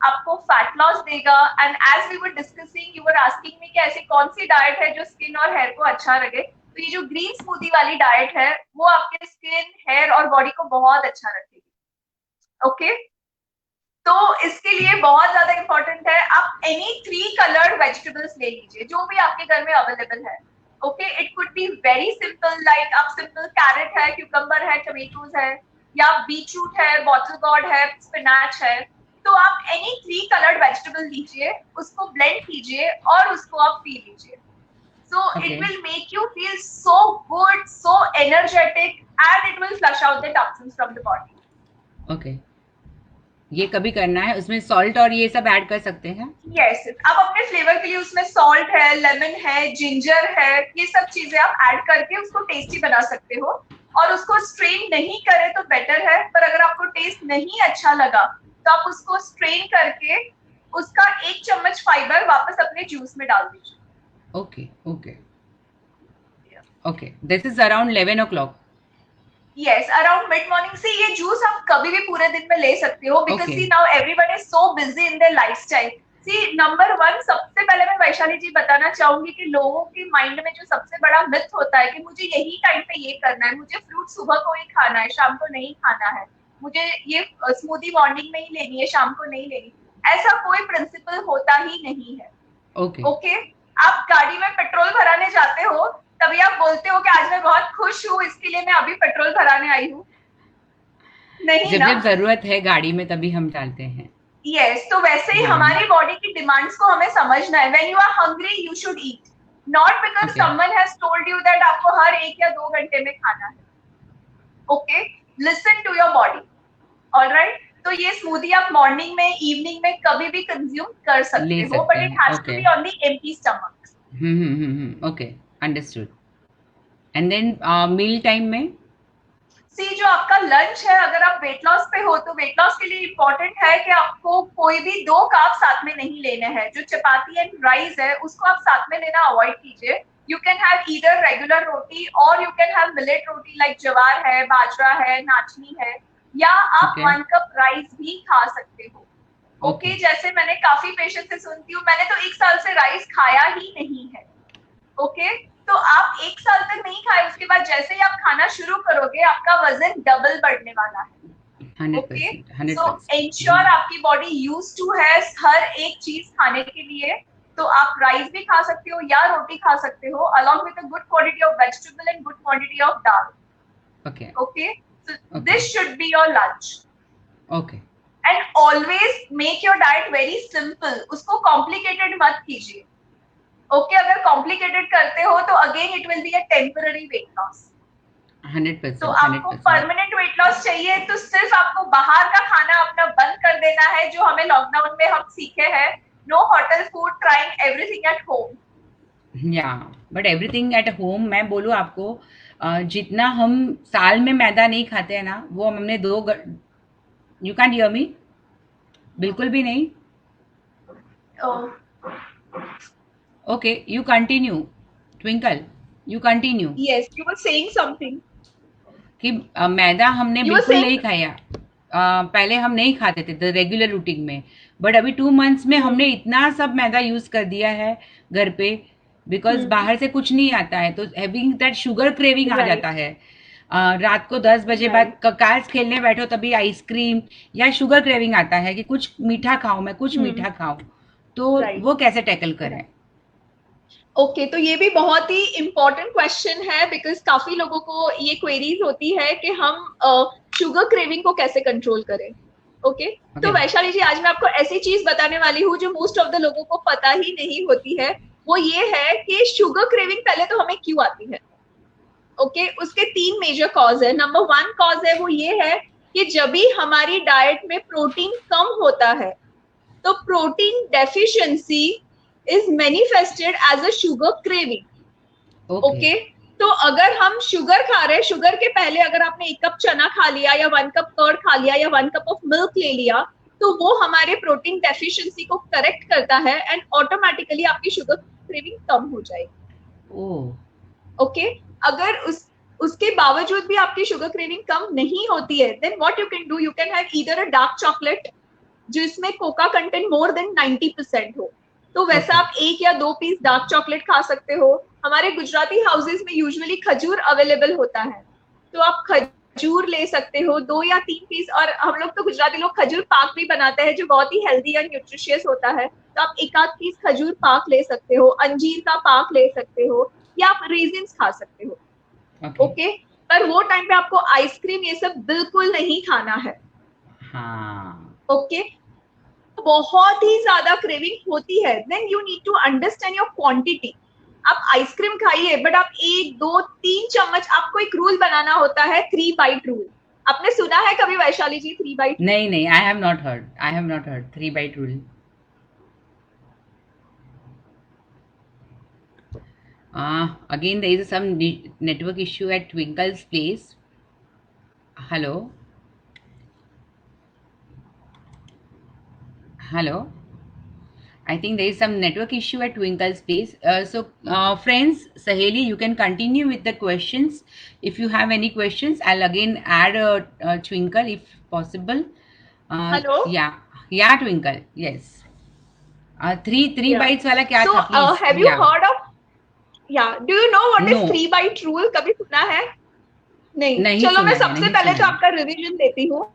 आपको फैट लॉस देगा। And as we were discussing, you were asking me कि ऐसी कौन सी डाइट है जो स्किन और हेयर को अच्छा लगे, तो ये जो ग्रीन स्मूदी वाली डाइट है वो आपके स्किन, हेयर और बॉडी को बहुत अच्छा रखेगी। ओके। तो इसके लिए बहुत ज्यादा इंपॉर्टेंट है, आप एनी 3 कलर्ड वेजिटेबल्स ले लीजिए जो भी आपके घर में अवेलेबल है। Okay. It could be very simple, like आप सिंपल कैरेट है, क्यूकम्बर है, टमेटोज है, या बीटरूट है, बॉटल गॉर्ड है, स्पिनाच है। तो आप एनी 3 कलर्ड वेजिटेबल लीजिए, उसको ब्लेंड कीजिए और उसको आप पी लीजिए। So okay it will make you feel so good, so energetic, and it will flush out the toxins from the body. Okay, ये कभी करना है, उसमें सॉल्ट और ये सब ऐड कर सकते हैं? Yes, आप अपने फ्लेवर के लिए उसमें सॉल्ट है, लेमन है, जिंजर है, ये सब चीजें आप ऐड करके उसको टेस्टी बना सकते हो। और उसको स्ट्रेन नहीं करे तो बेटर है, पर अगर आपको टेस्ट नहीं अच्छा लगा तो आप उसको स्ट्रेन करके उसका 1 चम्मच फाइबर वापस अपने जूस में डाल दीजिए। Okay okay okay, this is around 11 o'clock. Yes, around mid morning से ये जूस आप कभी भी पूरे दिन में ले सकते हो, because Okay. See now everyone is so busy in their lifestyle. See number 1, सबसे पहले मैं वैशाली जी बताना चाहूंगी कि लोगों के माइंड में जो सबसे बड़ा मिथ होता है कि मुझे यही टाइम पे ये करना है, मुझे फ्रूट सुबह को ही खाना है, शाम को नहीं खाना है, मुझे ये स्मूदी मॉर्निंग में ही लेनी है, शाम को नहीं लेनी। ऐसा कोई प्रिंसिपल होता ही नहीं है। Okay okay. आप गाड़ी में पेट्रोल भराने जाते हो, तभी आप बोलते हो कि आज मैं बहुत खुश हूँ, इसके लिए मैं अभी पेट्रोल भराने आई हूँ, नहीं जब ना? जब जरूरत है गाड़ी में तभी हम डालते हैं। यस। तो वैसे ही हाँ। हमारी बॉडी की डिमांड्स को हमें समझना है। When you are hungry you should eat, not because Okay. Someone has told you that आपको हर 1 या 2 घंटे में खाना है। Okay. Listen to your body. Alright. तो ये स्मूदी आप मॉर्निंग में, इवनिंग में कभी भी कंज्यूम कर सकते ले हो, सकते बट इट हैं, has to okay. Be on the empty stomach. Okay, understood. And then meal time में? सी जो आपका लंच है, अगर आप वेट लॉस पे हो तो वेट लॉस के लिए इम्पोर्टेंट है कि आपको कोई भी दो कार्ब साथ में नहीं लेने हैं। जो चपाती एंड राइस है उसको आप साथ में लेना अवॉइड कीजिए। You can have either regular roti और you can have millet roti like jowar है, बाजरा है, नाचनी है, या आप ओके 1 कप राइस भी खा सकते हो। ओके ओके, जैसे मैंने काफी पेशेंट से सुनती हूँ, मैंने तो 1 साल से राइस खाया ही नहीं है। ओके, तो आप 1 साल तक नहीं खाए, उसके बाद जैसे ही आप खाना शुरू करोगे आपका वजन डबल बढ़ने वाला है। ओके, 100% सो 100%। इंश्योर आपकी बॉडी यूज टू है हर एक चीज खाने के लिए। तो आप राइस भी खा सकते हो या रोटी खा सकते हो along with a good quantity of vegetable and good quantity of dal. Okay okay, so okay this should be your lunch. Okay and always make your diet very simple, उसको कॉम्प्लिकेटेड मत कीजिए। ओके, अगर complicated करते हो तो again it will be a temporary weight loss. तो 100% आपको 100%। Permanent weight loss चाहिए तो सिर्फ आपको बाहर का खाना अपना बंद कर देना है, जो हमें लॉकडाउन में हम सीखे हैं। No hotel food, trying everything at home. या बट एवरीथिंग एट होम, मैं बोलूँ आपको, जितना हम साल में मैदा नहीं खाते हैं ना, वो हमने यू कैन हियर मी? बिल्कुल भी नहीं। Okay, you continue twinkle, you continue. Yes, you were saying something. कि मैदा हमने यू वर बिल्कुल नहीं सेइंग। खाया। पहले हम नहीं खाते थे द रेगुलर रूटीन में, बट अभी 2 मंथ्स में हमने इतना सब मैदा यूज कर दिया है घर पे, बिकॉज बाहर से कुछ नहीं आता है, तो हैविंग दैट शुगर क्रेविंग आ राइट जाता है। रात को 10 बजे बाद राइट। कार्ड्स खेलने बैठो तभी आइसक्रीम या शुगर क्रेविंग आता है कि कुछ मीठा खाओ, मैं कुछ मीठा खाऊं। तो राइट वो कैसे टैकल करें? राइट। ओके, तो ये भी बहुत ही इम्पोर्टेंट क्वेश्चन है, बिकॉज काफी लोगों को ये क्वेरीज होती है कि हम शुगर क्रेविंग को कैसे कंट्रोल करें। ओके, तो ओके वैशाली जी आज मैं आपको ऐसी चीज बताने वाली हूँ जो मोस्ट ऑफ द लोगों को पता ही नहीं होती है। वो ये है कि शुगर क्रेविंग पहले तो हमें क्यों आती है। ओके, उसके 3 मेजर कॉज है। नंबर 1 कॉज है वो ये है कि जब भी हमारी डाइट में प्रोटीन कम होता है तो protein deficiency is manifested as a sugar craving. Okay okay, तो अगर हम शुगर खा रहे हैं, शुगर के पहले अगर आपने 1 कप चना खा लिया या 1 कप कर्ड खा लिया या 1 कप ऑफ मिल्क ले लिया, तो वो हमारे प्रोटीन डेफिशिएंसी को करेक्ट करता है एंड ऑटोमेटिकली आपकी शुगर क्रेविंग कम हो जाएगी। ओ ओके, अगर उसके बावजूद भी आपकी शुगर क्रेविंग कम नहीं होती है, then what you can do, you can have either a dark chocolate जिसमें कोका कंटेंट मोर देन 90% हो। तो वैसा ओके आप 1 या 2 पीस डार्क चॉकलेट खा सकते हो। हमारे गुजराती हाउसेज में यूजुअली खजूर अवेलेबल होता है, तो आप खजूर ले सकते हो 2 या 3 पीस। और हम लोग तो गुजराती लोग खजूर पाक भी बनाते हैं जो बहुत ही हेल्दी एंड न्यूट्रिशियस होता है, तो आप 1 आध पीस खजूर पाक ले सकते हो, अंजीर का पाक ले सकते हो, या आप रेजिन्स खा सकते हो। ओके ओके, पर वो टाइम पे आपको आइसक्रीम ये सब बिल्कुल नहीं खाना है। हाँ ओके, बहुत ही ज्यादा क्रेविंग होती है, then you need to understand your quantity. आप आइसक्रीम खाइए बट आप 1 2 3 चम्मच, आपको एक रूल बनाना होता है, 3 बाइट रूल। आपने सुना है कभी वैशाली जी 3 बाइट रूल? नहीं नहीं, I have not heard 3 bite rule. Again, there is some network issue at Twinkle's place. Hello, hello. I think there is some network issue at Twinkle's place. Friends, Saheli, you can continue with the questions. If you have any questions, I'll again add a Twinkle if possible. Hello. Yeah, Twinkle. Yes. Three या, bites वाला क्या सो था, please? Have you Yeah. Heard of, या do you know what is No, 3 bite rule? कभी सुना है? नहीं, नहीं चलो मैं सुना है, सबसे नहीं पहले सुना तो है. आपका रिवीजन देती हूँ।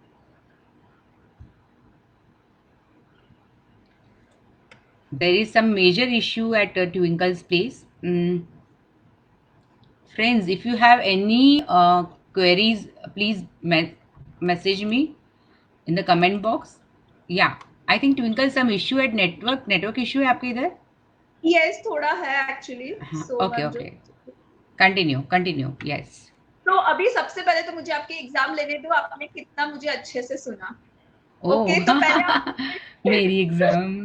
There is some major issue at Twinkle's place. Friends, if you have any queries, please message me in the comment box. Yeah, I think Twinkle some issue at network issue है आपके इधर? Yes, थोड़ा है actually, हाँ, सो okay okay. Continue. Yes. तो अभी सबसे पहले तो मुझे आपके एग्जाम लेने दो, आपने कितना मुझे अच्छे से सुना। Oh, ओके, तो पहले आप मेरी exam.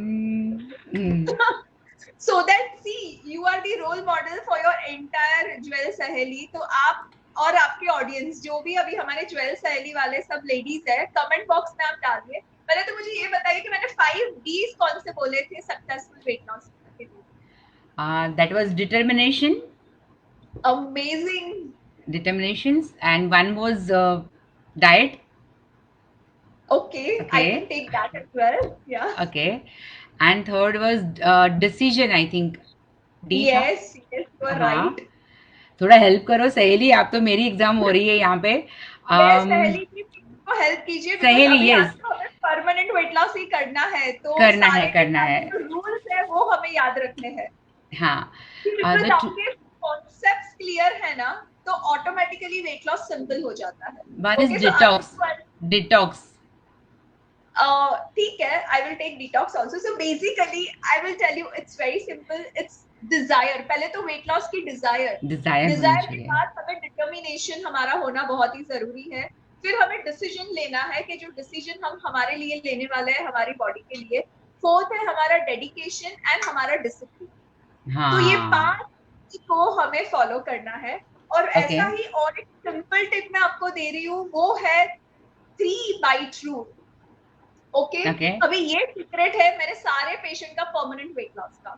so that see you are the role model for your entire jewel सहेली, तो आप और आपके ऑडियंस जो भी अभी हमारे ज्वेल सहेली वाले सब लेडीज है, कमेंट बॉक्स में आप डालिए। पहले तो मुझे ये बताइए कि मैंने 5 Ds कौन से बोले थे सक्सेसफुल वेट लॉस के लिए? That was determination, amazing. determinations, and one was diet. Okay, I can Okay, take that as well. Yeah. okay, and third was decision. I think D था. Yes, yes, you are हाँ, right. थोड़ा help करो सहेली, आप तो मेरी exam हो रही है यहाँ पे. मैं सहेली की को हेल्प कीजिए, बिकॉज सहेली, अभी आज यस, तो हमें परमानेंट वेट लॉस ही करना है, तो करना है, सारे के करना है. सारे जो रूल्स है वो हमें याद रखने हैं। हाँ, बिकॉज द आपके कॉन्सेप्ट्स क्लियर है ना, तो ऑटोमेटिकली वेट लॉस सिंपल हो जाता है। One is okay, so detox. अभी डिटॉक्स. ठीक है, I will take detox also. So basically I will tell you, it's very simple, it's desire. पहले तो वेट लॉस की डिजायर, डिजायर होनी डिजायर के चाहिए. बाद हमें डिटर्मिनेशन हमारा होना बहुत ही जरूरी है। फिर हमें डिसीजन लेना है कि जो डिसीजन हम हमारे लिए लेने वाले हैं हमारी बॉडी के लिए। फोर्थ है हमारा डेडिकेशन एंड हमारा डिसिप्लिन। तो ये हाँ, 5 को हमें फॉलो करना है। और ओके, ऐसा ही और एक सिंपल टिप मैं आपको दे रही हूँ, वो है 3 बाइट रूल। ओके, ओके, अभी ये सीक्रेट है मेरे सारे पेशेंट का परमानेंट वेट लॉस का।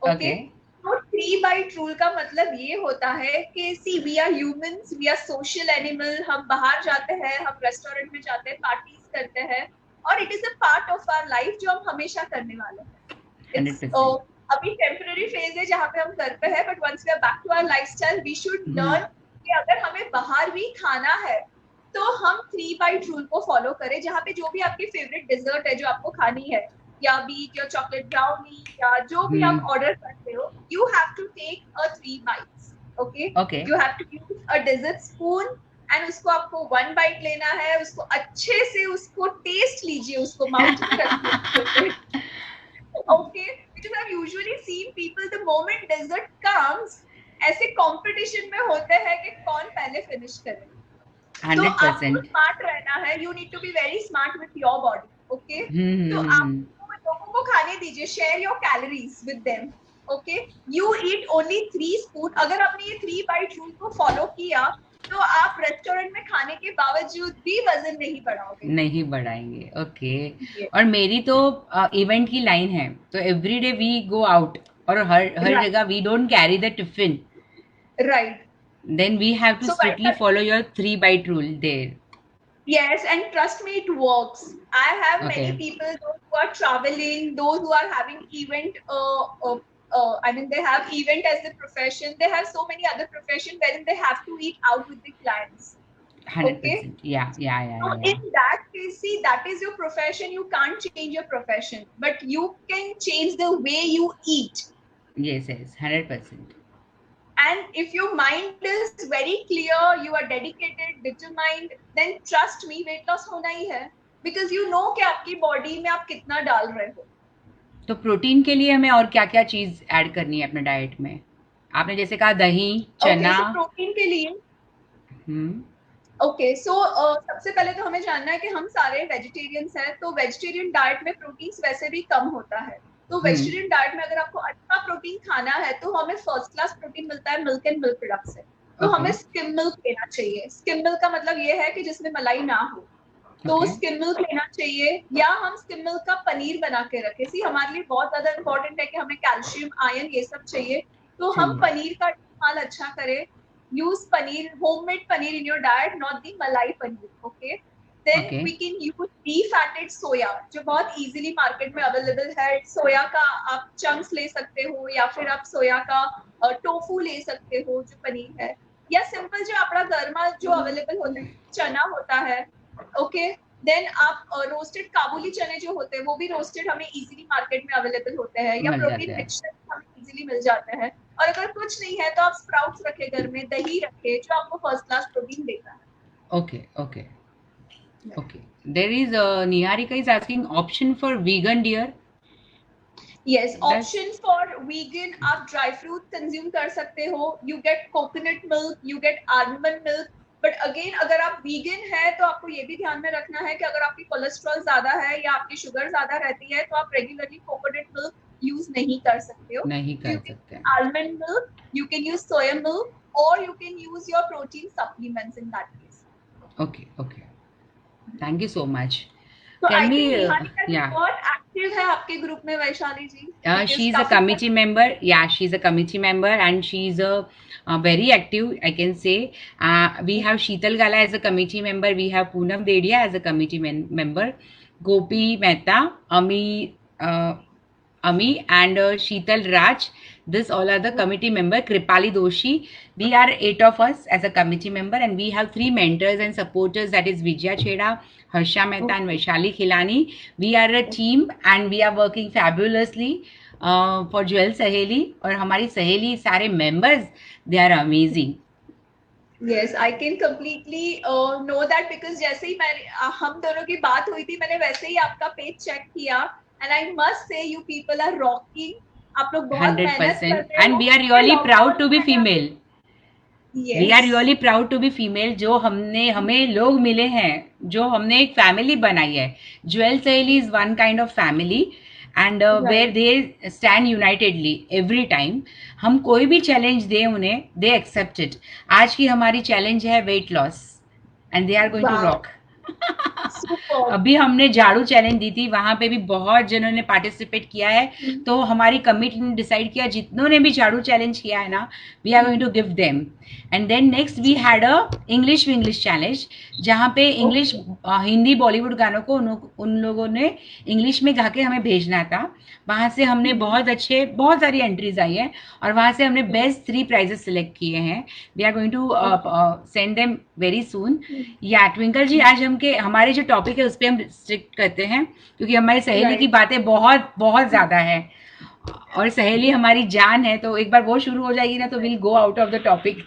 ओके, ओके, तो 3 बाइट रूल का मतलब ये होता है कि see we are humans, we are social animal. हम बाहर जाते हैं, हम रेस्टोरेंट में जाते हैं, पार्टीज करते हैं, और it is a part of our life जो हम हमेशा करने वाले हैं। Hundred it's percent. अभी टेम्पररी फेज है जहाँ पे हम घर पे है, but once we are back to our lifestyle we should learn कि अगर हमें बाहर भी खाना है तो हम 3 बाइट रूल को फॉलो करें, जहाँ पे जो भी आपकी फेवरेट डिजर्ट है जो आपको खानी है, या बीट या चॉकलेट ब्राउनी या जो भी आप ऑर्डर करते हो, you have to take a 3 bites. Okay, okay, you have to use a dessert spoon and उसको आपको 1 बाइट लेना है, उसको अच्छे से उसको टेस्ट लीजिए, उसको माउथ में रखिए। Okay, because I've usually seen people the moment dessert comes, ऐसे कंपटीशन में होते हैं कि कौन पहले फिनिश करे। तो आपको 100%. स्मार्ट रहना है, you need to be very smart with your body. Okay, तो आप लोगों को खाने दीजिए, share your calories with them. Okay, you eat only 3 spoon. अगर आपने ये 3 बाइट रूल को फॉलो किया तो आप रेस्टोरेंट में खाने के बावजूद भी वजन नहीं बढ़ाओगे। नहीं बढ़ाएंगे. ओके, ये और मेरी तो इवेंट की लाइन है, तो every day we go out, और हर हर राइट, जगह we don't carry the tiffin. Right. Then we have to so strictly follow your 3 bite rule there. Yes, and trust me, it works. I have many Okay. people, those who are traveling, those who are having event. I mean, they have event as a profession. They have so many other profession wherein they have to eat out with the clients. Okay, 100%. Yeah, yeah, yeah, so yeah, in yeah. that case, see, that is your profession. You can't change your profession, but you can change the way you eat. Yes, yes, 100%. And if your mind is very clear, you are dedicated, determined, then trust me, weight loss होना ही है, because you know कि आपकी body में आप कितना डाल रहे हो। तो प्रोटीन के लिए हमें और क्या-क्या चीज़ ऐड करनी है अपने डाइट में? आपने जैसे कहा दही, Okay, चना. so प्रोटीन के लिए हुँ, ओके, सो सबसे पहले तो हमें जानना है कि हम सारे वेजिटेरियंस हैं, तो वेजिटेरियन डाइट में प्रोटीन्स वैसे भी कम होता है। तो हुँ, वेजिटेरियन डाइट में अगर आपको अच्छा प्रोटीन खाना है तो हमें फर्स्ट क्लास प्रोटीन मिलता है मिल्क एंड मिल्क प्रोडक्ट से। तो ओके, हमें स्किम मिल्क लेना चाहिए। स्किम मिल्क का मतलब ये है कि जिसमें मलाई ना हो, तो ओके, स्किम मिल्क लेना चाहिए, या हम स्किम मिल्क का पनीर बना के रखें। सी, हमारे लिए बहुत ज्यादा इंपॉर्टेंट है कि हमें कैल्शियम, आयरन ये सब चाहिए, तो हम चाहिए. पनीर का इस्तेमाल अच्छा करें। use paneer, homemade paneer in your diet, not the malai paneer. Okay, then okay, we can use defatted soya, जो बहुत easily market में available है। सोया का आप चंक्स ले सकते हो, या फिर आप सोया का टोफू ले सकते हो जो पनीर है, या सिंपल जो अपना घर में जो अवेलेबल होता है चना होता है। ओके, देन आप रोस्टेड काबुली चने जो होते हैं वो भी रोस्टेड हमें इजीली मार्केट में अवेलेबल होते हैं, या मिल जाते प्रोटीन हैं. मिक्सचर हमें इजीली मिल जाते हैं। और अगर कुछ नहीं है तो आप स्प्राउट्स रखे घर में, दही रखे जो आपको फर्स्ट क्लास प्रोटीन देता है। Okay, okay, okay. There is Niharika is asking option for vegan dear. Yes, That's option for vegan, आप ड्राई फ्रूट कंज्यूम कर सकते हो, you get coconut milk, you get almond milk. But again अगर आप vegan है तो आपको ये भी ध्यान में रखना है कि अगर आपकी कोलेस्ट्रॉल ज्यादा है या आपकी शुगर ज्यादा रहती है तो आप रेगुलरली कोकोनट मिल्क यूज नहीं कर सकते हो। नहीं यू कर कैन सकते. Almond milk, you can use soya milk, or you can use your protein supplements in that case. Okay, okay. Thank you so much. So Can I we, think Niharika ji yeah. बहुत active है आपके group में वैशाली जी, because She's a काफी committee member. Yeah, she's a committee member and she's a very active, I can say. We have Sheetal Gala as a committee member. We have Poonam Dedia as a committee member. Gopi Mehta, Ami and Sheetal Raj. This all are the committee member. Kripali Doshi. We are 8 of us as a committee member and we have 3 mentors and supporters, that is Vijaya Chheda, Harsha Mehta and Vaishali Khilani. We are a team and we are working fabulously for Jewel Saheli और हमारी सहेली सारे members, they are amazing. Yes, I can completely know that because जैसे ही मैं हम दोनों की बात हुई थी, मैंने वैसे ही आपका पेज चेक किया and I must say you people are rocking. आप लोग बहुत मेहनत कर 100% रहे and हो। we are really proud to be Lockdown में female. We are Yes. Really proud to be female. जो हमें लोग मिले हैं, जो हमने एक फैमिली बनाई है। Jewel Saheli is one kind of family and where Right. They stand unitedly every time. हम कोई भी चैलेंज दें उन्हें, दे एक्सेप्ट इट। आज की हमारी चैलेंज है weight loss and they are going to Wow. Rock. Super. अभी हमने झाड़ू चैलेंज दी थी, वहां पे भी बहुत जनों ने पार्टिसिपेट किया है। तो हमारी कमिटी ने डिसाइड किया जितनों ने भी झाड़ू चैलेंज किया है ना, we are going to give them. And then next we had a English challenge, जहाँ पे इंग्लिश हिंदी बॉलीवुड गानों को उन लोगों ने इंग्लिश में गा के हमें भेजना था। वहां से हमने बहुत सारी एंट्रीज आई है और वहां से हमने बेस्ट 3 प्राइजेस सिलेक्ट किए हैं। We are going to send them very soon. या ट्विंकल जी, आज हमारे जो टॉपिक है उस पर हम स्ट्रिक्ट करते हैं क्योंकि हमारी सहेली की बातें बहुत बहुत ज्यादा है और सहेली हमारी जान है। तो एक बार वो शुरू हो जाएगी ना तो will go out of the topic.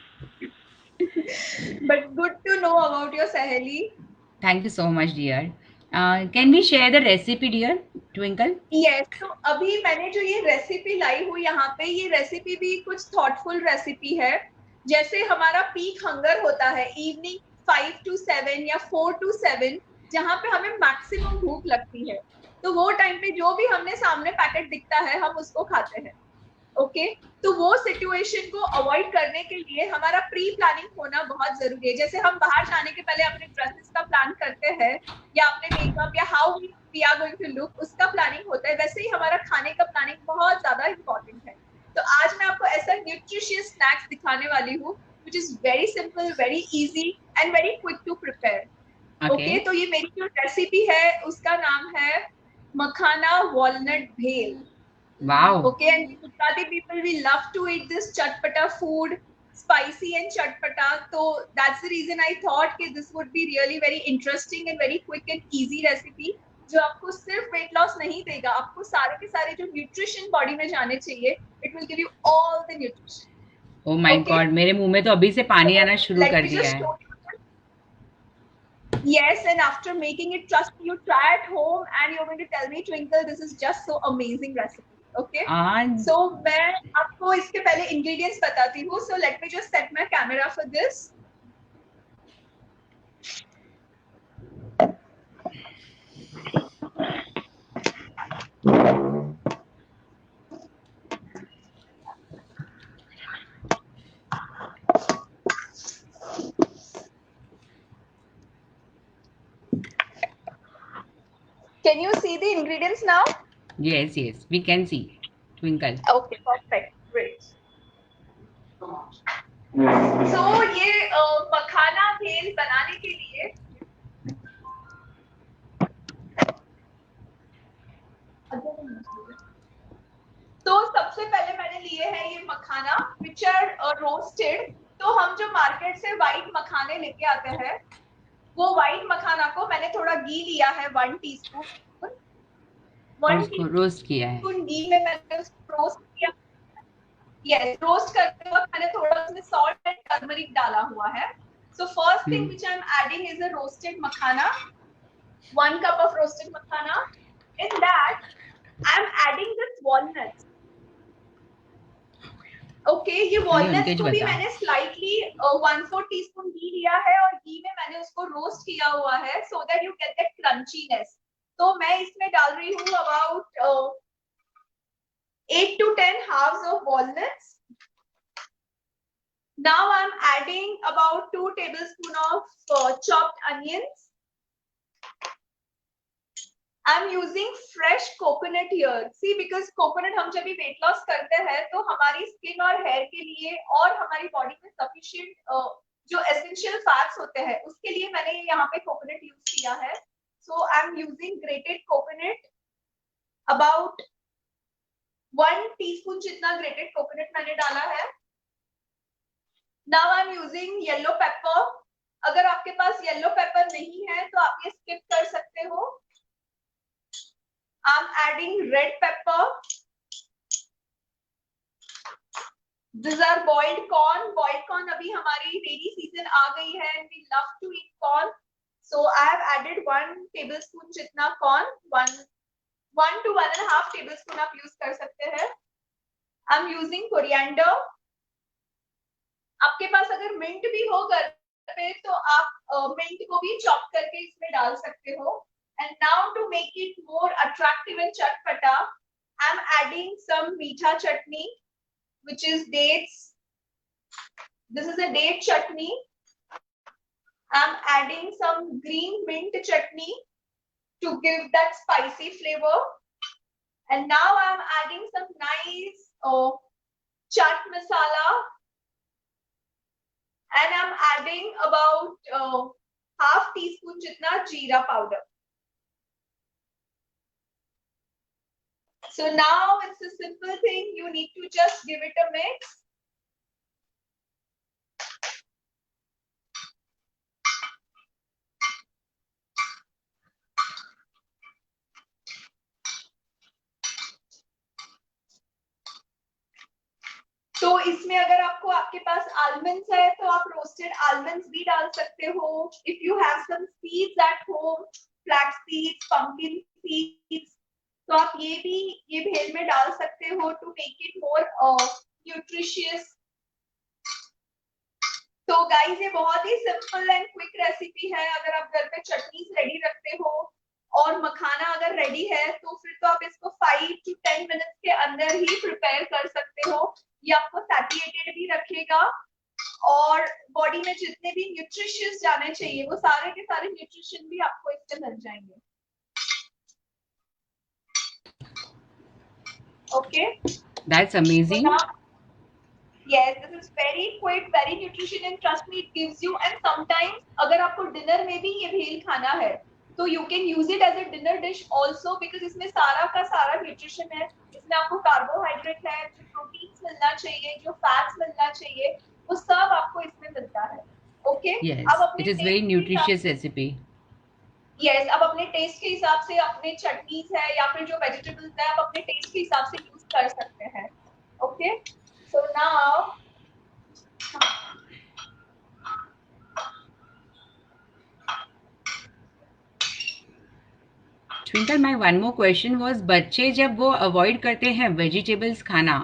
But good to know about your Saheli. Thank you so much dear. Can we share the recipe dear Twinkle? Yes, तो अभी मैंने जो ये रेसिपी लाई हूँ यहाँ पे, ये रेसिपी भी कुछ थॉटफुल रेसिपी है। जैसे हमारा पीक हंगर होता है इवनिंग 5 to 7 या 4 to 7, जहाँ पे हमें मैक्सिमम भूख लगती है, तो वो टाइम पे जो भी हमने सामने पैकेट दिखता है हम उसको खाते हैं। ओके, तो वो सिचुएशन को अवॉइड करने के लिए हमारा प्री प्लानिंग होना बहुत जरूरी है। जैसे हम बाहर जाने के पहले अपने ड्रेसेस का प्लान करते हैं या अपने मेकअप या how we are going to look, उसका प्लानिंग होता है, वैसे ही हमारा खाने का प्लानिंग बहुत ज्यादा इंपॉर्टेंट है। तो आज मैं आपको ऐसा न्यूट्रिशियस स्नैक्स दिखाने वाली हूँ which is very simple, very easy and very quick to prepare. Okay, तो ये मेरी जो रेसिपी है उसका नाम है makhana walnut bhel. Wow. Okay, and we Gujarati people, we love to eat this chatpata food, spicy and chatpata. So that's the reason I thought that this would be really very interesting and very quick and easy recipe, जो आपको सिर्फ weight loss नहीं देगा, आपको सारे के सारे जो न्यूट्रिशन बॉडी में जाने चाहिए, it will give you all the nutrition. Oh my God, मेरे मुंह में तो अभी से पानी आना शुरू कर दिया है। Yes, and after making it, trust me, you try at home and you're going to tell me, Twinkle, this is just so amazing recipe. Okay, so मैं आपको इसके पहले ingredients बताती हूँ। So let me just set my camera for this. Can you see the ingredients now? Yes, we can see, Twinkle. Okay, perfect, great. So ये मखाना भेल बनाने के लिए तो सबसे पहले मैंने लिए हैं ये मखाना which are roasted। तो हम जो मार्केट से व्हाइट मखाने लेके आते हैं, वो व्हाइट मखाना को मैंने थोड़ा घी लिया है 1 टीस्पून, रोस्ट किया है। घी में मैंने उसको रोस्ट किया। यस, रोस्ट करते वक्त मैंने थोड़ा उसमें सॉल्ट एंड टर्मरिक डाला हुआ है। So first thing which I am adding is a roasted makhana, 1 cup of roasted makhana। In that I am adding this walnuts। Okay, ये वॉलनट्स को भी मैंने स्लाइटली 1/4 टीस्पून घी लिया है और घी में मैंने उसको रोस्ट किया हुआ है so that you get that crunchiness. तो मैं इसमें डाल रही हूँ about 8 to 10 halves of walnuts। Now I'm adding about 2 tablespoons of chopped onions. I'm using fresh coconut here. See, because coconut हम जब भी weight loss करते हैं तो हमारी skin और hair के लिए और हमारी body में sufficient जो essential fats होते हैं उसके लिए मैंने यहाँ पे coconut use किया है. So I'm using grated coconut. About 1 teaspoon जितना grated coconut मैंने डाला है. Now I'm using yellow pepper. अगर आपके पास yellow pepper नहीं है तो आप ये skip कर सकते हो. I'm adding red pepper. These are boiled corn. Boiled corn अभी हमारी rainy season आ गई है and we love to eat corn. So I have added 1 tablespoon जितना corn. 1 to 1.5 tablespoon आप use कर सकते हैं. I'm using coriander. आपके पास अगर मिंट भी हो घर पे तो आप मिंट को भी चॉप करके इसमें डाल सकते हो. And now to make it more attractive and chatpata, I'm adding some meetha chutney, which is dates. This is a date chutney. I'm adding some green mint chutney to give that spicy flavor. And now I'm adding some nice chaat masala. And I'm adding about half teaspoon jitna jeera powder. So now it's a simple thing. You need to just give it a mix. तो इसमें अगर आपको आपके पास almonds है तो आप roasted almonds भी डाल सकते हो. If you have some seeds at home, flax seeds, pumpkin seeds, तो आप ये भेल में डाल सकते हो to make it more nutritious. तो गाइस ये बहुत ही सिंपल एंड क्विक रेसिपी है. अगर आप घर पे चटनीज रेडी रखते हो और मखाना अगर रेडी है तो फिर तो आप इसको 5 to 10 मिनट्स के अंदर ही प्रिपेयर कर सकते हो. ये आपको सैटिएटेड भी रखेगा और बॉडी में जितने भी न्यूट्रिशियस जाने चाहिए वो सारे के सारे न्यूट्रिशन भी आपको इससे मिल जाएंगे. Okay, that's amazing. So now, yes, this is very quick, very nutrition and trust me it gives you. And sometimes अगर आपको डिनर में भी ये भेल खाना है तो you can use it as a dinner dish also because इसमें सारा का सारा न्यूट्रिशन है. इसमें आपको कार्बोहाइड्रेट है, जो प्रोटीन्स मिलना चाहिए, जो फैट्स मिलना चाहिए, वो सब आपको इसमें मिलता है. Okay? Yes, it is very nutritious recipe. Yes, अब अपने टेस्ट के हिसाब से अपने चटनीज है या फिर जो वेजिटेबल्स है आप अपने टेस्ट के हिसाब से यूज कर सकते हैं. Okay, so now Twinkle, my one more question was बच्चे जब वो अवॉइड करते हैं वेजिटेबल्स खाना,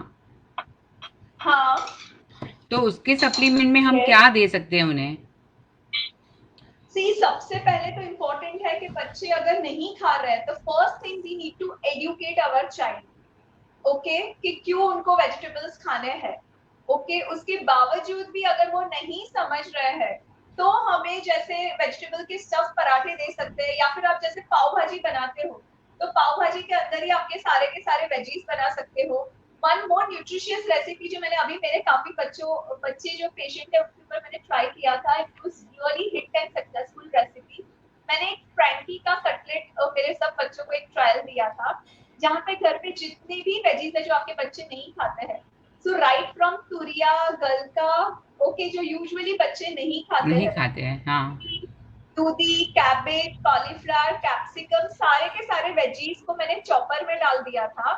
हाँ, तो उसके सप्लीमेंट में हम क्या दे सकते हैं उन्हें? सी सबसे पहले तो इम्पोर्टेंट है कि बच्चे अगर नहीं खा रहे हैं तो first thing we need to educate our child. Okay, कि क्यों उनको वेजिटेबल्स खाने हैं. ओके, उसके बावजूद भी अगर वो नहीं समझ रहे हैं तो हमें जैसे वेजिटेबल के स्टफ पराठे दे सकते हैं या फिर आप जैसे पाव भाजी बनाते हो तो पाव भाजी के अंदर ही आपके सारे के सारे वेजीज बना सकते हो. वन मोर न्यूट्रिशियस रेसिपी जो मैंने अभी मेरे काफी बच्चे जो पेशेंट है उसके ऊपर मैंने ट्राई किया था. It was really hit and successful recipe. मैंने एक फ्रैंकी का कटलेट मेरे सब बच्चों को एक ट्रायल दिया था जहाँ पे घर पे जितने भी वेजीज है जो आपके बच्चे नहीं खाते हैं, सो राइट फ्रॉम तुरिया, गलका, ओके, जो यूजुअली बच्चे नहीं खाते हैं, हाँ, दूधी, कैबेज, कॉलीफ्लावर, कैप्सिकम, सारे के सारे वेजीज को मैंने चॉपर में डाल दिया था.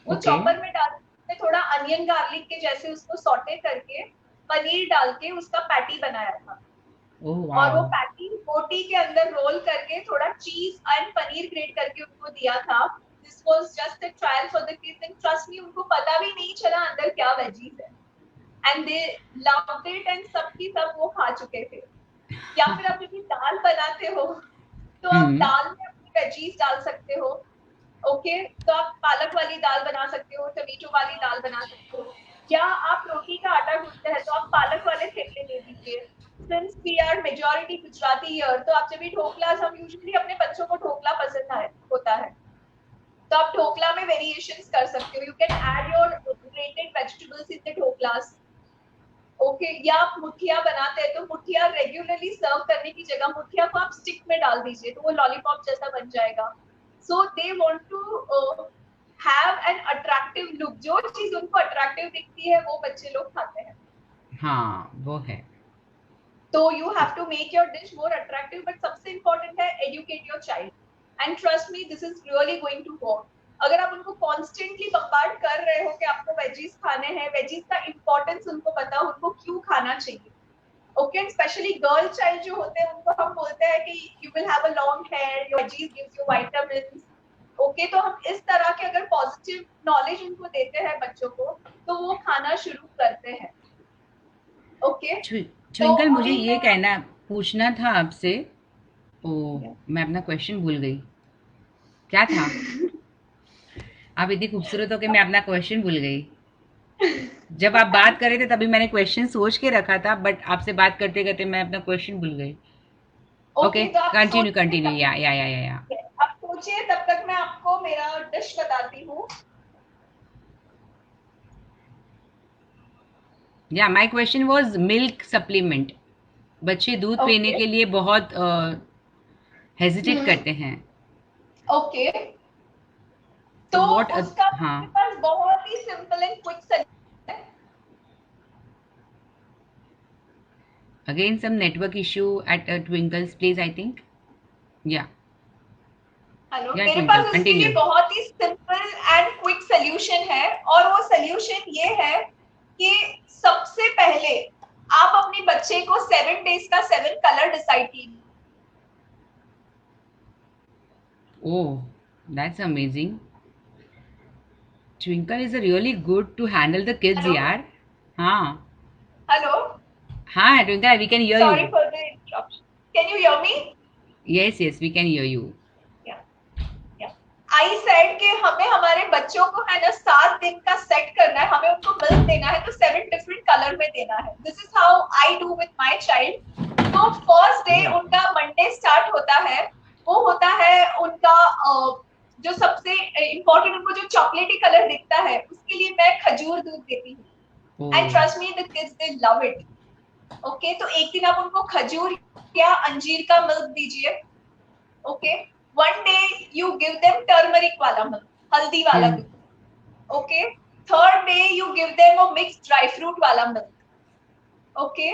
वो चॉपर में डाल के थोड़ा अनियन गार्लिक के जैसे उसको सॉटे करके पनीर डाल के उसका पैटी बनाया था. और वो पैटी रोटी के अंदर रोल करके थोड़ा चीज एंड पनीर ग्रेट करके उनको दिया था. This was just a trial for the kids and trust me उनको पता भी नहीं चला अंदर क्या वेजीज है and they loved it and सबकी सब वो खा चुके थे. या फिर आप जब दाल बनाते हो तो आप दाल में अपनी वेजीज डाल सकते हो. ओके, तो आप पालक वाली दाल बना सकते हो, टमेटो वाली दाल बना सकते हो, या आप रोटी का आटा गूंथते हैं तो आप पालक वाली वाले थेपले ले लीजिए। Since we are majority Gujarati here, तो आप जब भी ढोकला, हम यूजुअली अपने बच्चों को ढोकला पसंद होता है, तो आप ढोकला में वेरिएशंस कर सकते हो। You can add your grated vegetables in the dhoklas. Okay, या आप मुठिया बनाते हैं तो मुठिया रेगुलरली सर्व करने की जगह मुठिया को आप स्टिक में डाल दीजिए, तो वो लॉलीपॉप जैसा बन जाएगा। So they want to have an attractive look. जो चीज उनको अट्रैक्टिव दिखती है वो बच्चे लोग खाते हैं। हाँ, वो है। तो you have to make your dish more attractive, but सबसे इंपॉर्टेंट है educate your child, and trust me this is really going to work. अगर आप उनको कॉन्स्टेंटली बम्बार्ड कर रहे हो कि आपको वेजीज खाने हैं, वेजीज का इंपॉर्टेंस उनको पता, उनको क्यों खाना चाहिए। ओके, स्पेशली गर्ल चाइल्ड जो होते हैं उनको हम बोलते हैं कि you will have a long hair, your veggies gives you vitamins. Okay, तो हम इस तरह के अगर पॉजिटिव नॉलेज उनको देते हैं बच्चों को, तो वो खाना शुरू करते हैं। ओके, तो ट्विंकल, मुझे अभी ये मैं कहना पूछना था आपसे। ओ, मैं अपना क्वेश्चन भूल गई। क्या था? आप इतनी खूबसूरत हो कि मैं अपना क्वेश्चन भूल गई। जब आप बात कर रहे थे तभी मैंने क्वेश्चन सोच के रखा था, बट आपसे बात करते करते मैं अपना क्वेश्चन भूल गई। ओके, तो आप कंटिन्यू सोचिए कंटिन्यू, या। आप सोचिए, तब तक मैं आपको मेरा डिश बताती हूँ। या my question was milk supplement. बच्चे दूध पीने ओके, के लिए बहुत हेजिटेट करते हैं। ओके, तो तो व्हाट? उसका हाँ, मेरे पास बहुत ही सिंपल एंड क्विक सॉल्यूशन है। again some network issue at Twinkle's place, I think. Yeah, hello, yeah, मेरे Twinkle, पास उसके लिए continue. बहुत ही सिंपल एंड क्विक सॉल्यूशन है, और वो सॉल्यूशन ये है कि सबसे पहले आप अपने बच्चे को 7 days का 7 कलर डिसाइड कीजिए। Oh, that's amazing. Twinkle is a really good to handle the kids, hello, यार. हाँ, हेलो, हाँ, Twinkle, we can hear sorry you. For the interruption, can you hear me? Yes, we can hear you. I said कि हमें हमारे बच्चों को है ना 7 दिन का सेट करना है, हमें उनको मिल्क देना है तो 7 डिफरेंट कलर में देना है। This is how I do with my child. तो फर्स्ट डे उनका मंडे स्टार्ट होता है, वो होता है उनका जो सबसे इम्पोर्टेंट, उनको जो चॉकलेटी कलर दिखता है उसके लिए मैं खजूर दूध देती हूँ, and Oh, trust me the kids they love it. Okay, तो एक दिन आप उनको खजूर या अंजीर का मिल्क दीजिए। Okay, one day you give them turmeric वाला मिल्क, हल्दी वाला hmm, दूध। Okay, third day you give them a mixed dry fruit वाला milk. Okay,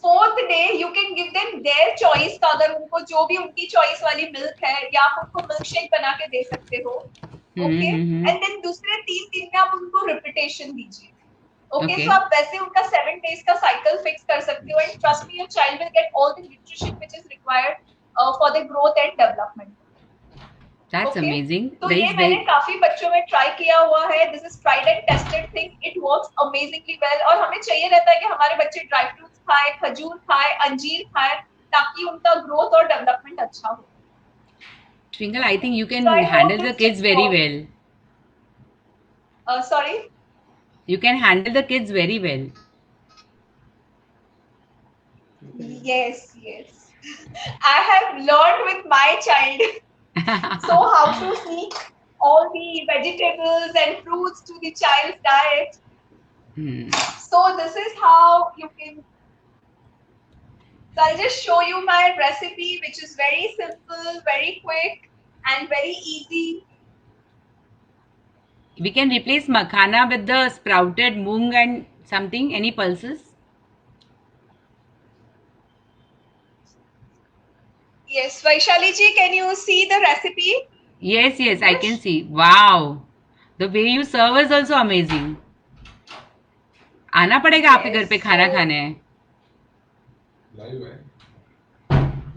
fourth day you can give them their choice का, अगर उनको जो भी उनकी चॉइस वाली मिल्क है, या आप उनको मिल्क शेक बना के दे सकते हो। Okay, hmm. एंड देन दूसरे 3 दिन में आप उनको रिपीटेशन दीजिए। ओके, सो Okay, आप वैसे उनका 7 days का साइकिल फिक्स कर सकते हो, and trust me your child will get all the nutrition which is required for the growth and development. that's okay, amazing. तो That ये is मैंने very. काफी बच्चों में ट्राई किया हुआ है। This is tried and tested thing, it works amazingly well. और हमें चाहिए रहता है कि हमारे बच्चे ड्राई फ्रूट्स खाए, खजूर खाए, अंजीर खाए, ताकि उनका ग्रोथ और डेवलपमेंट अच्छा हो। Twinkle, I think you so can I hope handle the this kids tips very work. well. Sorry, You can handle the kids very well. yes, yes, I have learned with my child so how to sneak all the vegetables and fruits to the child's diet. Hmm. So this is how you can. So I'll just show you my recipe, which is very simple, very quick, and very easy. We can replace makhana with the sprouted moong and something. Any pulses? Yes, Vaishali ji, can you see the recipe? Yes, I can Dish? see. Wow, the way you serve is also amazing. आना पड़ेगा आपके घर Yes. पे खाना So खाने। Live है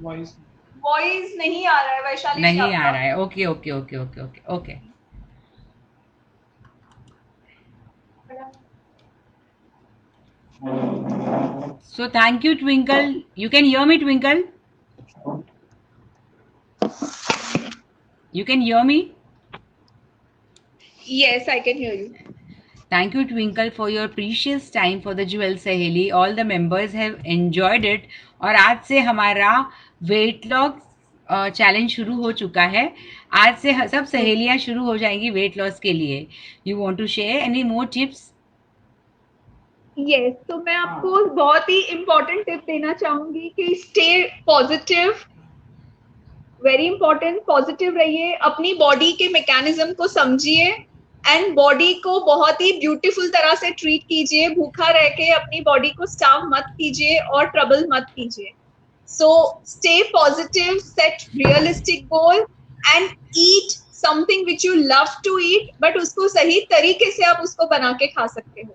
voice voice नहीं आ रहा है वैशाली जी नहीं आ आपका। रहा है। Okay okay okay okay okay okay. So thank you, Twinkle. You can hear me, Twinkle? You can hear me? Yes, I can hear you. Thank you, Twinkle, for your precious time for the Jewel Saheli. All the members have enjoyed it. और आज से हमारा weight loss challenge शुरू हो चुका है. आज से सब सहेलियां शुरू हो जाएंगी वेट लॉस के लिए. You want to share any more tips? Yes, तो मैं आपको बहुत ही इम्पोर्टेंट टिप देना चाहूंगी कि stay positive, very important. Positive रहिए, अपनी बॉडी के मैकेनिज्म को समझिए एंड बॉडी को बहुत ही ब्यूटीफुल तरह से ट्रीट कीजिए. भूखा रह के अपनी बॉडी को स्टार्व मत कीजिए और ट्रबल मत कीजिए. So stay positive, set realistic goal and eat something which you love to eat, but उसको सही तरीके से आप उसको बना के खा सकते हो,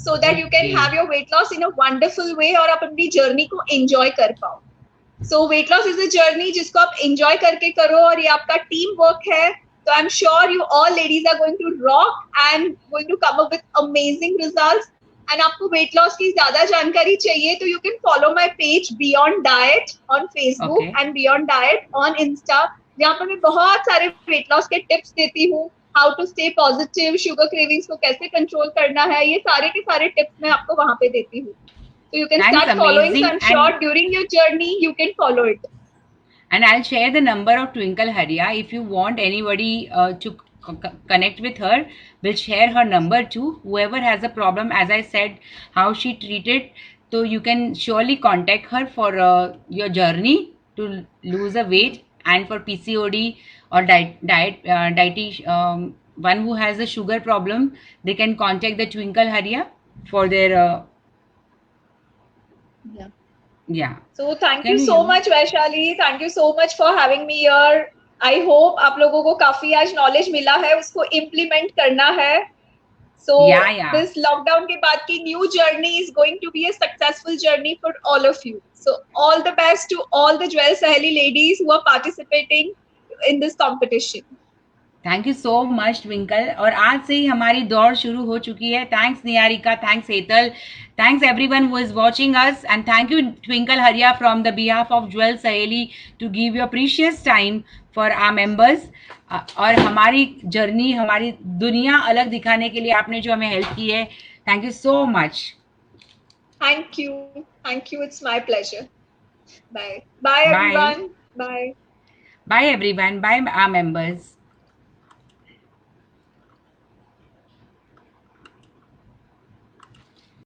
so that you can have your weight loss in a wonderful way और आप अपनी जर्नी को एंजॉय कर पाओ. So weight loss is a journey जिसको आप एंजॉय करके करो, और ये आपका टीम वर्क है. तो I am sure you all ladies are going to rock and going to come up with amazing results. And आपको वेट लॉस की ज्यादा जानकारी चाहिए तो you can follow my page beyond diet on Facebook and beyond diet on Insta, जहाँ पर मैं बहुत सारे वेट लॉस के टिप्स देती हूँ. How to stay positive, sugar cravings को कैसे कंट्रोल करना है, ये सारे के सारे टिप्स मैं आपको वहां पे देती हूँ. So you can start following, so I'm sure during your journey you can follow it. And I'll share the number of Twinkle Haria. If you want anybody to connect with her, we'll share her number too. Whoever has a problem, as I said, how she treated, so you can surely contact her for your journey to lose a weight and for PCOD or one who has a sugar problem, they can contact the Twinkle Haria for their yeah. So thank you so much Vaishali, thank you so much for having me here. I hope आप लोगों को काफी आज knowledge मिला है, उसको implement करना है. So this lockdown के बाद की new journey is going to be a successful journey for all of you. So all the best to all the Jewel Saheli ladies who are participating in this competition. Thank you so much twinkle. और आज से ही हमारी दौड़ शुरू हो चुकी है. Thanks Niharika, thanks Hetal, thanks everyone who is watching us, and thank you Twinkle Hariya from the behalf of Jewel Saheli to give your precious time for our members. और हमारी जर्नी, हमारी दुनिया अलग दिखाने के लिए आपने जो हमें हेल्प की है, thank you so much. Thank you, it's my pleasure. Bye everyone. Bye everyone, bye our members.